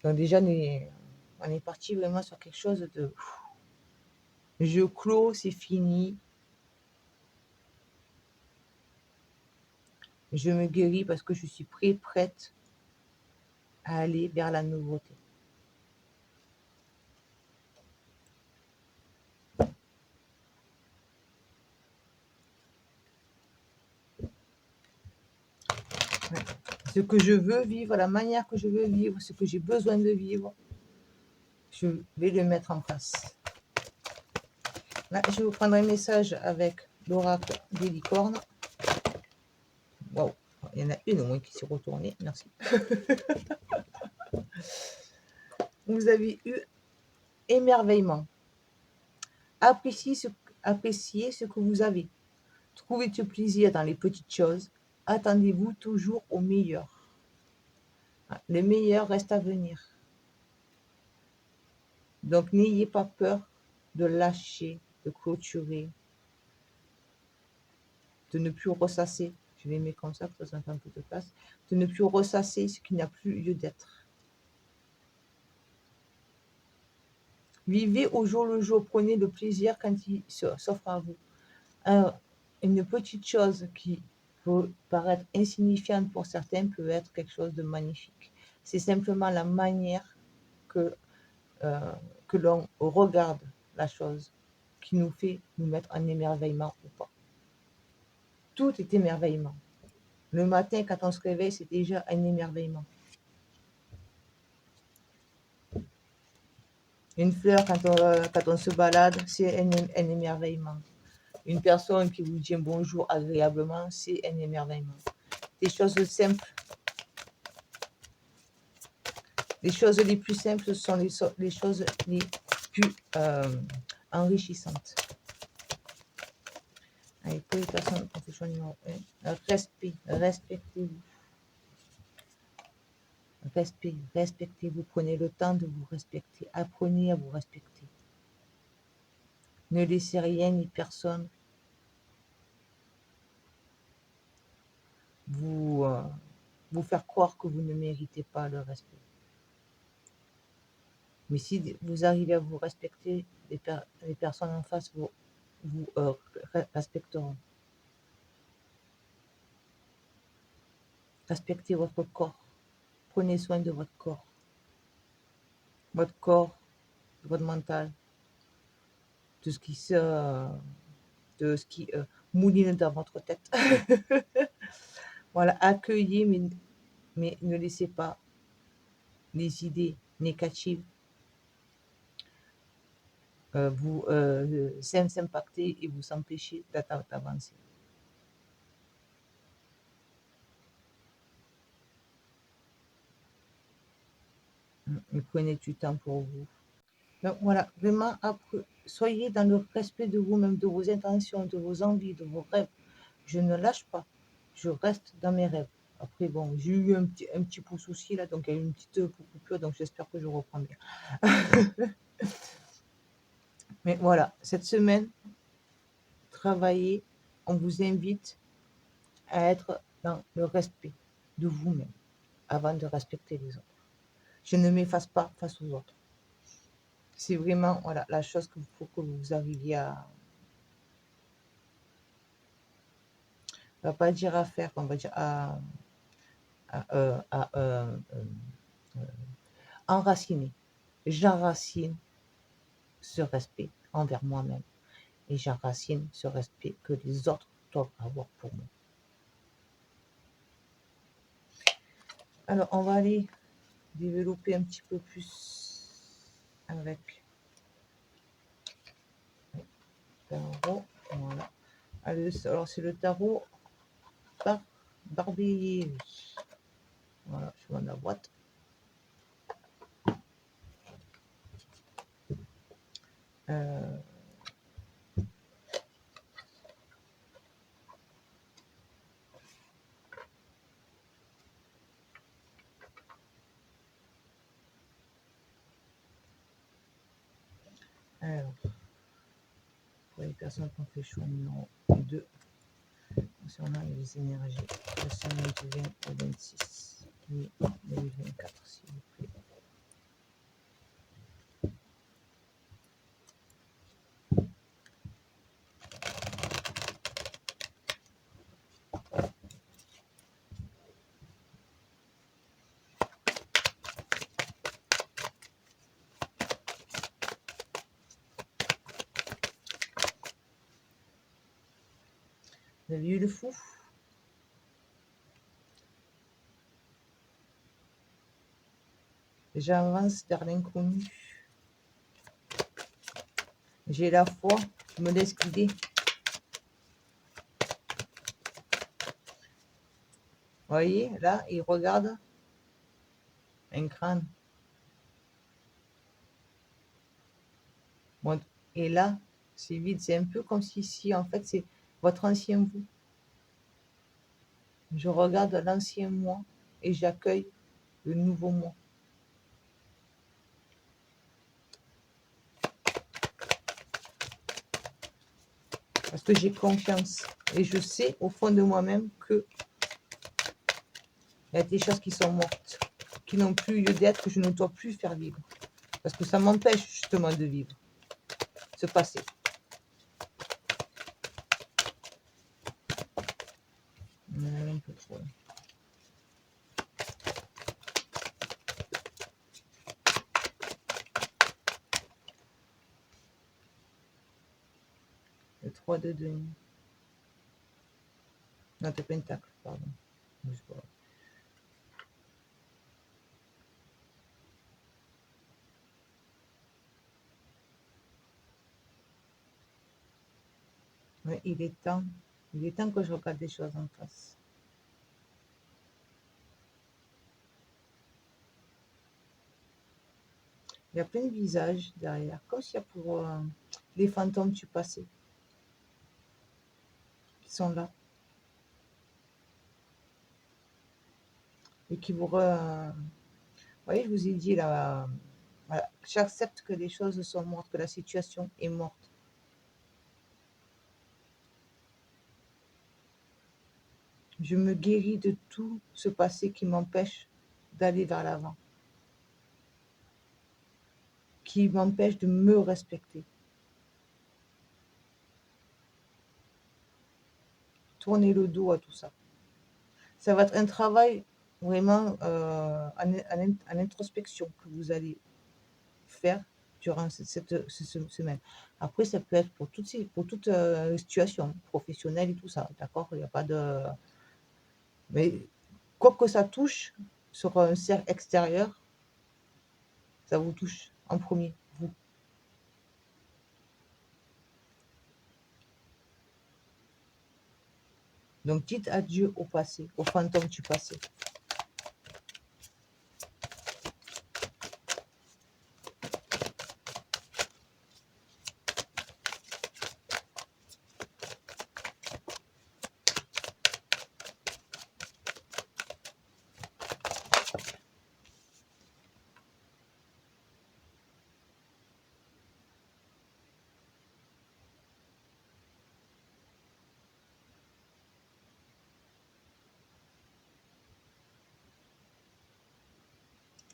Donc déjà, on est parti vraiment sur quelque chose de... Je clôt, c'est fini. Je me guéris parce que je suis prête à aller vers la nouveauté. Ouais. Ce que je veux vivre, la manière que je veux vivre, ce que j'ai besoin de vivre, je vais le mettre en place. Là, je vais vous prendre un message avec l'oracle des licornes. Waouh, il y en a une au moins qui s'est retournée, merci. Vous avez eu émerveillement. Appréciez ce que vous avez. Trouvez du plaisir dans les petites choses. Attendez-vous toujours au meilleur. Le meilleur reste à venir. Donc, n'ayez pas peur de lâcher, de clôturer, de ne plus ressasser. Je vais mettre comme ça, que ça fait un peu de place. De ne plus ressasser ce qui n'a plus lieu d'être. Vivez au jour le jour. Prenez le plaisir quand il s'offre à vous. Une petite chose qui peut paraître insignifiante pour certains peut être quelque chose de magnifique. C'est simplement la manière que l'on regarde la chose qui nous fait nous mettre en émerveillement ou pas. Tout est émerveillement. Le matin, quand on se réveille, c'est déjà un émerveillement. Une fleur, quand on se balade, c'est un émerveillement. Une personne qui vous dit un bonjour agréablement, c'est un émerveillement. Des choses simples. Les choses les plus simples, ce sont les choses les plus enrichissantes. Allez, pour les personnes, confession numéro 1, respectez-vous. Respectez-vous. Prenez le temps de vous respecter. Apprenez à vous respecter. Ne laissez rien ni personne vous faire croire que vous ne méritez pas le respect. Mais si vous arrivez à vous respecter, les personnes en face vous respecteront. Respectez votre corps. Prenez soin de votre corps. Votre corps, votre mental, de ce qui mouline dans votre tête. Voilà, accueillez, mais ne laissez pas les idées négatives vous s'impacter et vous empêcher d'avancer. Et prenez du temps pour vous. Donc voilà, vraiment, soyez dans le respect de vous-même, de vos intentions, de vos envies, de vos rêves. Je ne lâche pas, je reste dans mes rêves. Après, bon, j'ai eu un petit pouce aussi là, donc il y a eu une petite coupure, donc j'espère que je reprends bien. Mais voilà, cette semaine, travaillez, on vous invite à être dans le respect de vous-même avant de respecter les autres. Je ne m'efface pas face aux autres. C'est vraiment voilà, la chose qu'il faut que vous arriviez à, on va pas dire à faire, on va dire à enraciner. J'enracine ce respect envers moi-même et j'enracine ce respect que les autres doivent avoir pour moi. Alors, on va aller développer un petit peu plus avec le tarot. Voilà. Alors, c'est le tarot Barbier. Voilà, je vois la boîte. Alors, pour les personnes qui ont fait choix numéro 2, concernant les énergies, la semaine du 20 au 26 mai 2024, s'il vous plaît. Vous avez eu le fou, J'avance vers l'inconnu. J'ai la foi, je me laisse guider. Vous voyez, là, il regarde un crâne. Bon, et là, c'est vide. C'est un peu comme si en fait, c'est votre ancien vous. Je regarde l'ancien moi et j'accueille le nouveau moi. Parce que j'ai confiance. Et je sais au fond de moi-même que il y a des choses qui sont mortes, qui n'ont plus lieu d'être, que je ne dois plus faire vivre. Parce que ça m'empêche justement de vivre ce passé. Un peu trop. Le 3 de demi. Non, de pentacle, pardon. Je sais pas. Ouais, il est temps. Il est temps que je regarde des choses en face. Il y a plein de visages derrière, comme s'il y a pour les fantômes du passé qui sont là et qui vous... Vous voyez, je vous ai dit là, voilà, j'accepte que les choses sont mortes, que la situation est morte. Je me guéris de tout ce passé qui m'empêche d'aller vers l'avant, qui m'empêche de me respecter. Tournez le dos à tout ça. Ça va être un travail vraiment en introspection que vous allez faire durant cette semaine. Après, ça peut être pour toute situation professionnelle et tout ça, d'accord? Il n'y a pas de... Mais quoi que ça touche sur un cercle extérieur, ça vous touche en premier, vous. Donc, dites adieu au passé, aux fantômes du passé.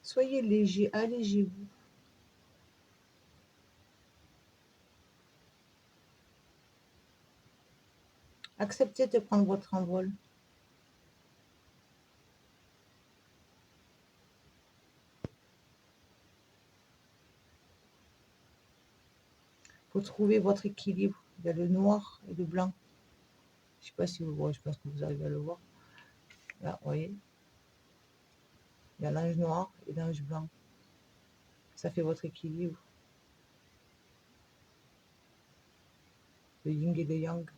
Soyez léger, allégez-vous. Acceptez de prendre votre envol. Pour trouver votre équilibre. Il y a le noir et le blanc. Je ne sais pas si vous voyez, je pense que vous arrivez à le voir. Là, vous voyez. Il y a l'ange noir et l'ange blanc. Ça fait votre équilibre. Le yin et le yang.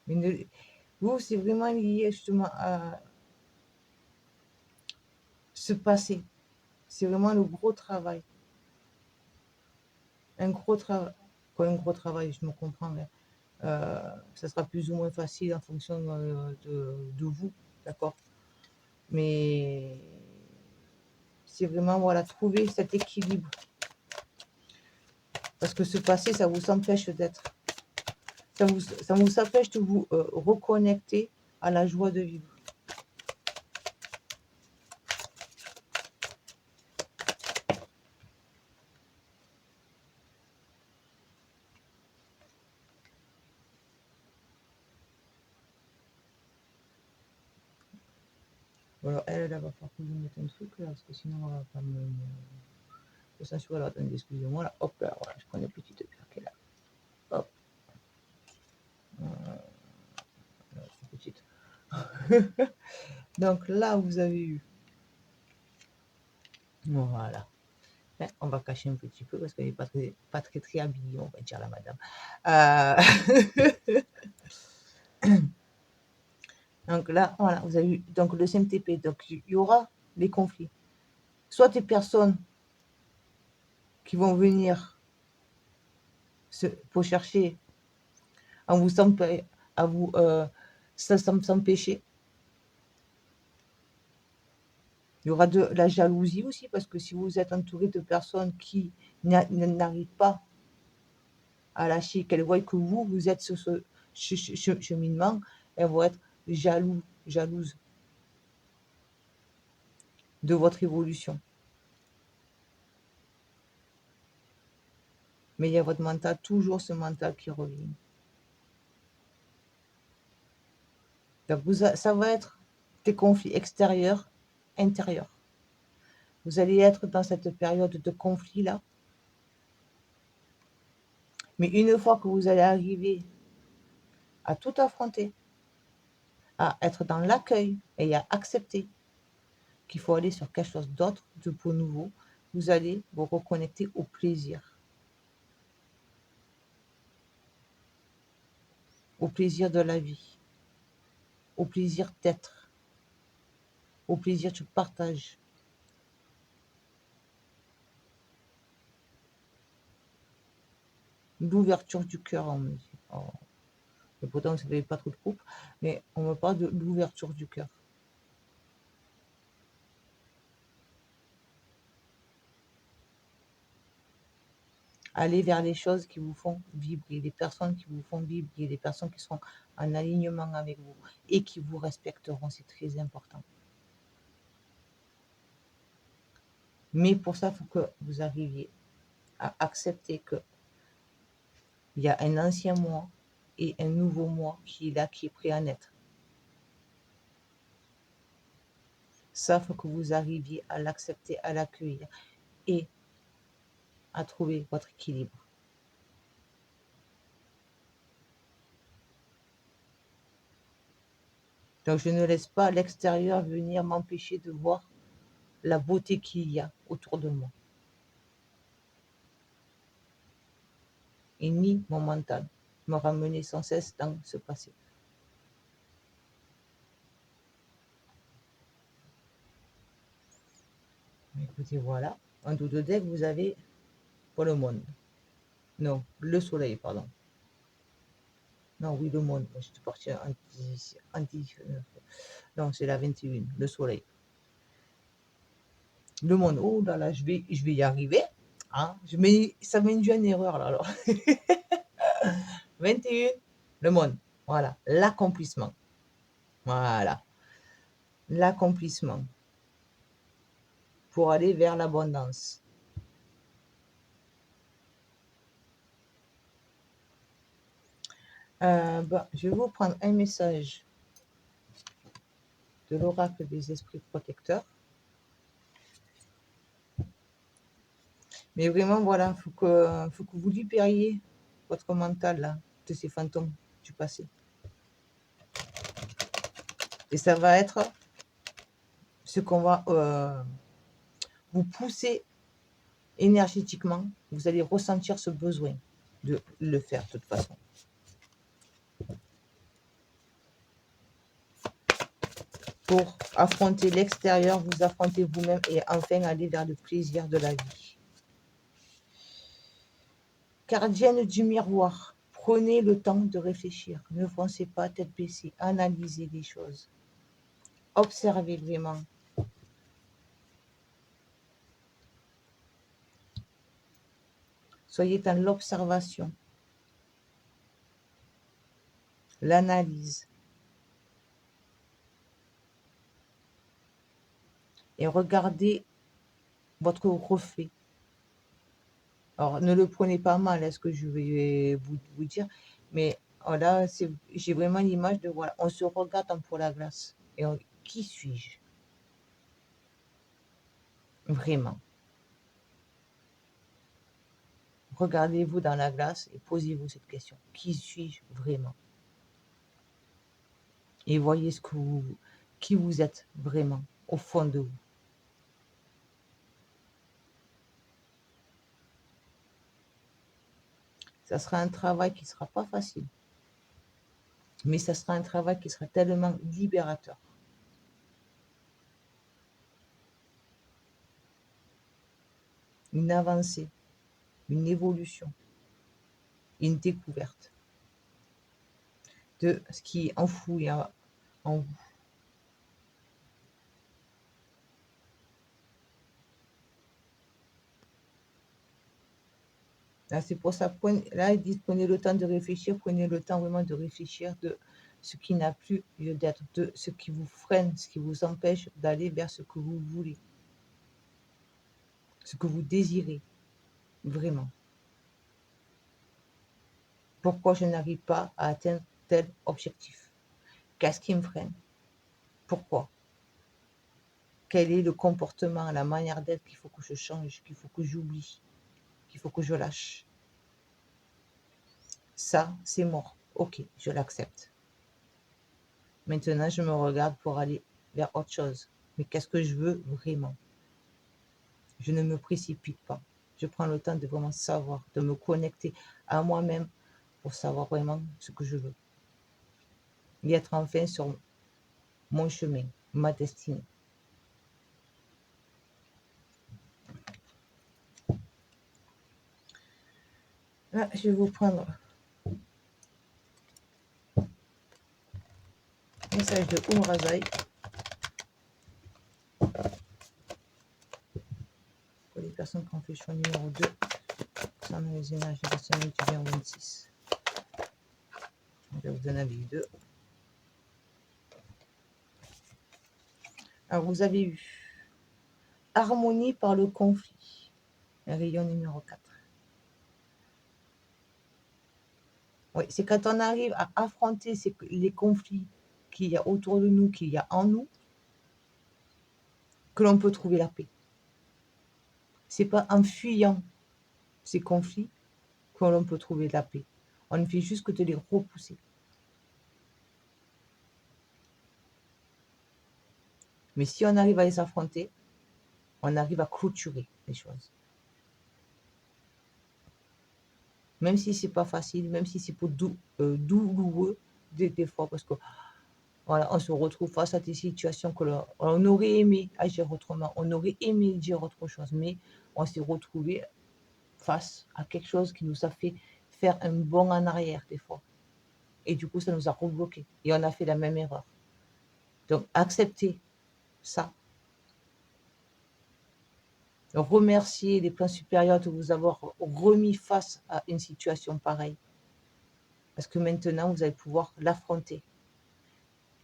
Mais vous, c'est vraiment lié justement à ce passé. C'est vraiment le gros travail. Un gros travail. Quoi, un gros travail, je me comprends, mais ça sera plus ou moins facile en fonction de vous, d'accord? Mais c'est vraiment, voilà, trouver cet équilibre. Parce que ce passé, ça vous empêche d'être. Ça vous empêche de vous reconnecter à la joie de vivre. Alors, elle va falloir que je mette un truc là, parce que sinon, elle va pas me censurer. Alors, attendez, excusez-moi là. Hop là, voilà, je prends une petite pierre qui est là. Hop. Donc là, vous avez eu. Voilà. Mais on va cacher un petit peu parce qu'elle n'est pas très, très habillée, on va dire, la madame. Donc là, voilà, vous avez eu donc, le CMTP. Donc, il y aura des conflits. Soit des personnes qui vont venir pour chercher à vous s'empêcher. Il y aura de la jalousie aussi, parce que si vous êtes entouré de personnes qui n'arrivent pas à lâcher, qu'elles voient que vous êtes sur ce cheminement, elles vont être jalouses de votre évolution. Mais il y a votre mental, toujours ce mental qui revient. Donc ça va être des conflits extérieurs, intérieurs. Vous allez être dans cette période de conflit-là. Mais une fois que vous allez arriver à tout affronter, à être dans l'accueil et à accepter qu'il faut aller sur quelque chose d'autre, de beau nouveau, vous allez vous reconnecter au plaisir de la vie, au plaisir d'être, au plaisir du partage. L'ouverture du cœur, on me dit. Oh. Et pourtant, vous n'avez pas trop de couple, mais on me parle de l'ouverture du cœur. Aller vers les choses qui vous font vibrer, les personnes qui vous font vibrer, les personnes qui seront en alignement avec vous et qui vous respecteront, c'est très important. Mais pour ça, il faut que vous arriviez à accepter qu'il y a un ancien moi et un nouveau moi qui est là, qui est prêt à naître. Ça, il faut que vous arriviez à l'accepter, à l'accueillir et à trouver votre équilibre. Donc, je ne laisse pas l'extérieur venir m'empêcher de voir la beauté qu'il y a autour de moi. Et ni mon mental me ramener sans cesse dans ce passé. Écoutez, voilà. En dos de deck, vous avez pour le monde. Non, le soleil, pardon. Non, oui, le monde. Je suis partie anti. Non, c'est la 21, le soleil. Le monde. Oh là là, je vais y arriver. Hein? Ça m'induit en erreur là alors. 21, le monde. Voilà, l'accomplissement. Voilà, l'accomplissement pour aller vers l'abondance. Je vais vous prendre un message de l'oracle des esprits protecteurs. Mais vraiment, voilà, faut que vous libériez votre mental là, de ces fantômes du passé. Et ça va être ce qu'on va vous pousser énergétiquement. Vous allez ressentir ce besoin de le faire de toute façon. Pour affronter l'extérieur, vous affrontez vous-même et enfin aller vers le plaisir de la vie. Gardienne du miroir, prenez le temps de réfléchir. Ne foncez pas tête baissée. Analysez les choses. Observez vraiment. Soyez dans l'observation, l'analyse. Et regardez votre reflet. Alors, ne le prenez pas mal, est-ce que je vais vous dire, mais là, j'ai vraiment l'image de, voilà, on se regarde pour la glace. Et qui suis-je? Vraiment. Regardez-vous dans la glace et posez-vous cette question. Qui suis-je vraiment? et voyez qui vous êtes vraiment au fond de vous. Ça sera un travail qui ne sera pas facile, mais ça sera un travail qui sera tellement libérateur. Une avancée, une évolution, une découverte de ce qui est enfoui en vous. Là, c'est pour ça, là, ils disent prenez le temps de réfléchir, prenez le temps vraiment de réfléchir de ce qui n'a plus lieu d'être, de ce qui vous freine, ce qui vous empêche d'aller vers ce que vous voulez, ce que vous désirez vraiment. Pourquoi je n'arrive pas à atteindre tel objectif? Qu'est-ce qui me freine? Pourquoi? Quel est le comportement, la manière d'être qu'il faut que je change, qu'il faut que j'oublie, qu'il faut que je lâche? Ça, c'est mort. Ok, je l'accepte. Maintenant, je me regarde pour aller vers autre chose. Mais qu'est-ce que je veux vraiment? Je ne me précipite pas. Je prends le temps de vraiment savoir, de me connecter à moi-même pour savoir vraiment ce que je veux. Et être enfin sur mon chemin, ma destinée. Là, je vais vous prendre un message de Umrazai pour les personnes qui ont fait le choix numéro 2 concernant les énergies de la semaine du 20 au 26. Je vais vous donner les deux. Alors, vous avez eu harmonie par le conflit, rayon numéro 4. Oui, c'est quand on arrive à affronter les conflits qu'il y a autour de nous, qu'il y a en nous, que l'on peut trouver la paix. C'est pas en fuyant ces conflits que l'on peut trouver la paix. On ne fait juste que de les repousser. Mais si on arrive à les affronter, on arrive à clôturer les choses. Même si c'est pas facile, même si c'est pour douloureux des fois, parce que voilà, on se retrouve face à des situations que on aurait aimé agir autrement, on aurait aimé dire autre chose, mais on s'est retrouvé face à quelque chose qui nous a fait faire un bond en arrière des fois. Et du coup, ça nous a rebloqué. Et on a fait la même erreur. Donc, accepter ça. Remercier les plans supérieurs de vous avoir remis face à une situation pareille. Parce que maintenant, vous allez pouvoir l'affronter.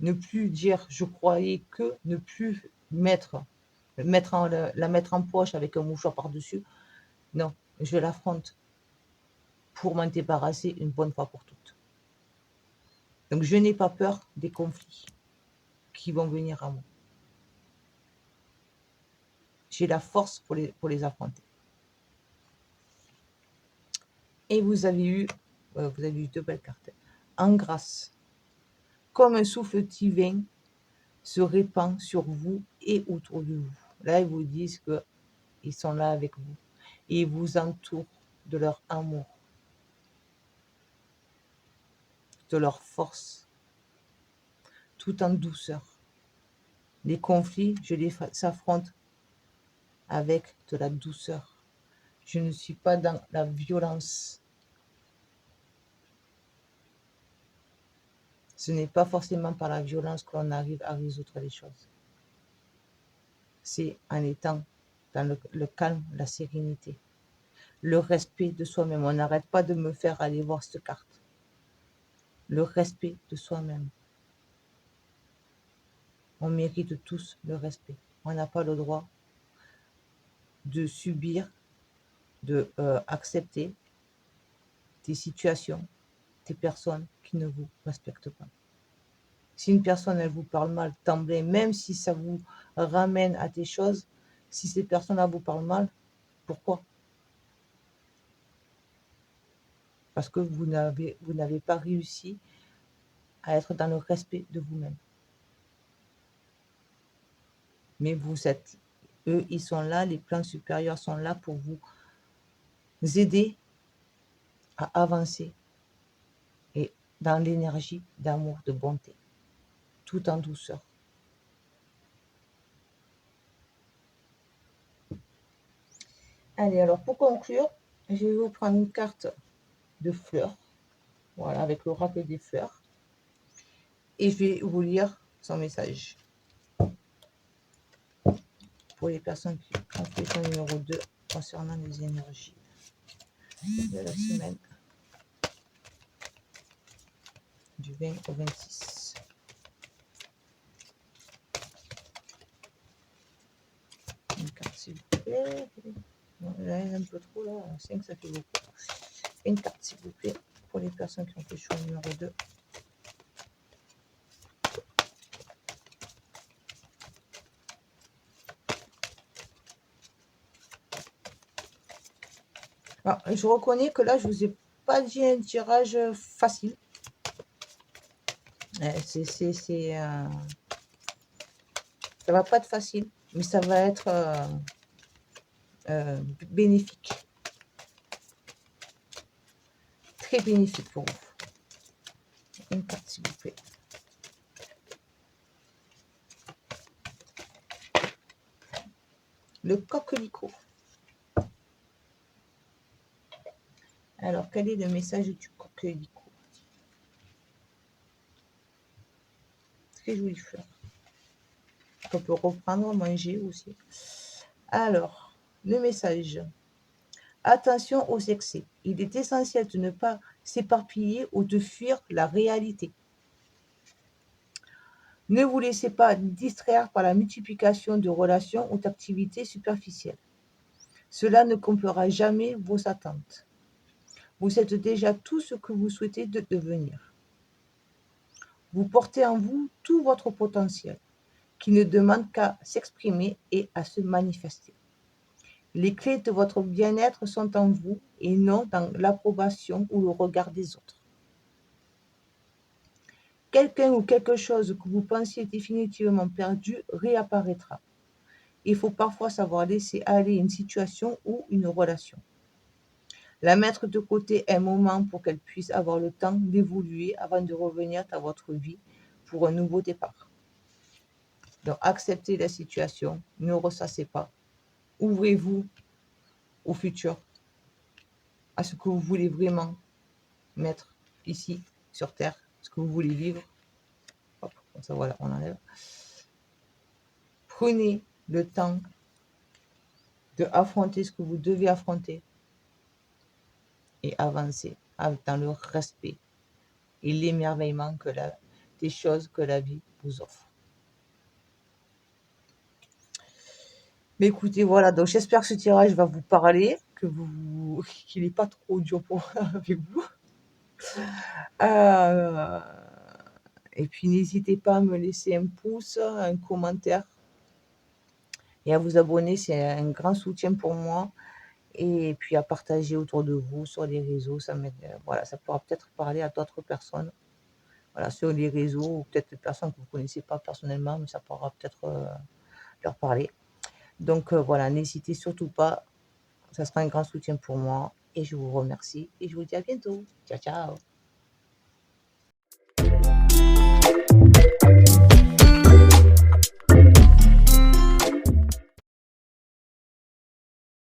Ne plus dire je croyais que, ne plus la mettre en poche avec un mouchoir par-dessus. Non, je l'affronte pour m'en débarrasser une bonne fois pour toutes. Donc, je n'ai pas peur des conflits qui vont venir à moi. J'ai la force pour les affronter. Et vous avez eu deux belles cartes. En grâce, comme un souffle divin se répand sur vous et autour de vous. Là, ils vous disent qu'ils sont là avec vous. Et ils vous entourent de leur amour, de leur force, tout en douceur. Les conflits, je les affronte avec de la douceur. Je ne suis pas dans la violence. Ce n'est pas forcément par la violence que l'on arrive à résoudre les choses. C'est en étant dans le calme, la sérénité, le respect de soi-même. On n'arrête pas de me faire aller voir cette carte. Le respect de soi-même. On mérite tous le respect. On n'a pas le droit de subir, de accepter des situations, des personnes qui ne vous respectent pas. Si une personne, elle vous parle mal, d'emblée, même si ça vous ramène à des choses, si ces personnes-là vous parlent mal, pourquoi? Parce que vous n'avez pas réussi à être dans le respect de vous-même. Mais vous êtes, eux, ils sont là, les plans supérieurs sont là pour vous aider à avancer et dans l'énergie d'amour, de bonté, tout en douceur. Allez, alors pour conclure, je vais vous prendre une carte de fleurs, voilà, avec l'oracle des fleurs, et je vais vous lire son message. Pour les personnes qui ont fait son numéro 2 concernant les énergies de la semaine du 20 au 26. Une carte s'il vous plaît. Non, là, il y en a un peu trop là, 5 ça fait beaucoup. Une carte s'il vous plaît pour les personnes qui ont fait choix numéro 2. Alors, je reconnais que là, je vous ai pas dit un tirage facile. Ça va pas être facile, mais ça va être bénéfique. Très bénéfique pour vous. Une carte s'il vous plaît. Le coquelicot. Alors, quel est le message du coquelicot? Très jolie fleur. On peut reprendre, manger aussi. Alors, le message. Attention aux excès. Il est essentiel de ne pas s'éparpiller ou de fuir la réalité. Ne vous laissez pas distraire par la multiplication de relations ou d'activités superficielles. Cela ne comblera jamais vos attentes. Vous êtes déjà tout ce que vous souhaitez devenir. Vous portez en vous tout votre potentiel, qui ne demande qu'à s'exprimer et à se manifester. Les clés de votre bien-être sont en vous et non dans l'approbation ou le regard des autres. Quelqu'un ou quelque chose que vous pensiez définitivement perdu réapparaîtra. Il faut parfois savoir laisser aller une situation ou une relation. La mettre de côté un moment pour qu'elle puisse avoir le temps d'évoluer avant de revenir dans votre vie pour un nouveau départ. Donc, acceptez la situation, ne ressassez pas. Ouvrez-vous au futur, à ce que vous voulez vraiment mettre ici, sur Terre, ce que vous voulez vivre. Hop, comme ça, voilà, on enlève. Prenez le temps de affronter ce que vous devez affronter et avancer dans le respect et l'émerveillement des choses que la vie vous offre. Mais écoutez, voilà, donc j'espère que ce tirage va vous parler, qu'il n'est pas trop dur avec vous. Et puis n'hésitez pas à me laisser un pouce, un commentaire et à vous abonner, c'est un grand soutien pour moi. Et puis à partager autour de vous sur les réseaux, ça m'aide. Voilà, ça pourra peut-être parler à d'autres personnes. Voilà, sur les réseaux, ou peut-être des personnes que vous ne connaissez pas personnellement, mais ça pourra peut-être leur parler. Donc voilà, n'hésitez surtout pas, ça sera un grand soutien pour moi et je vous remercie et je vous dis à bientôt. Ciao, ciao.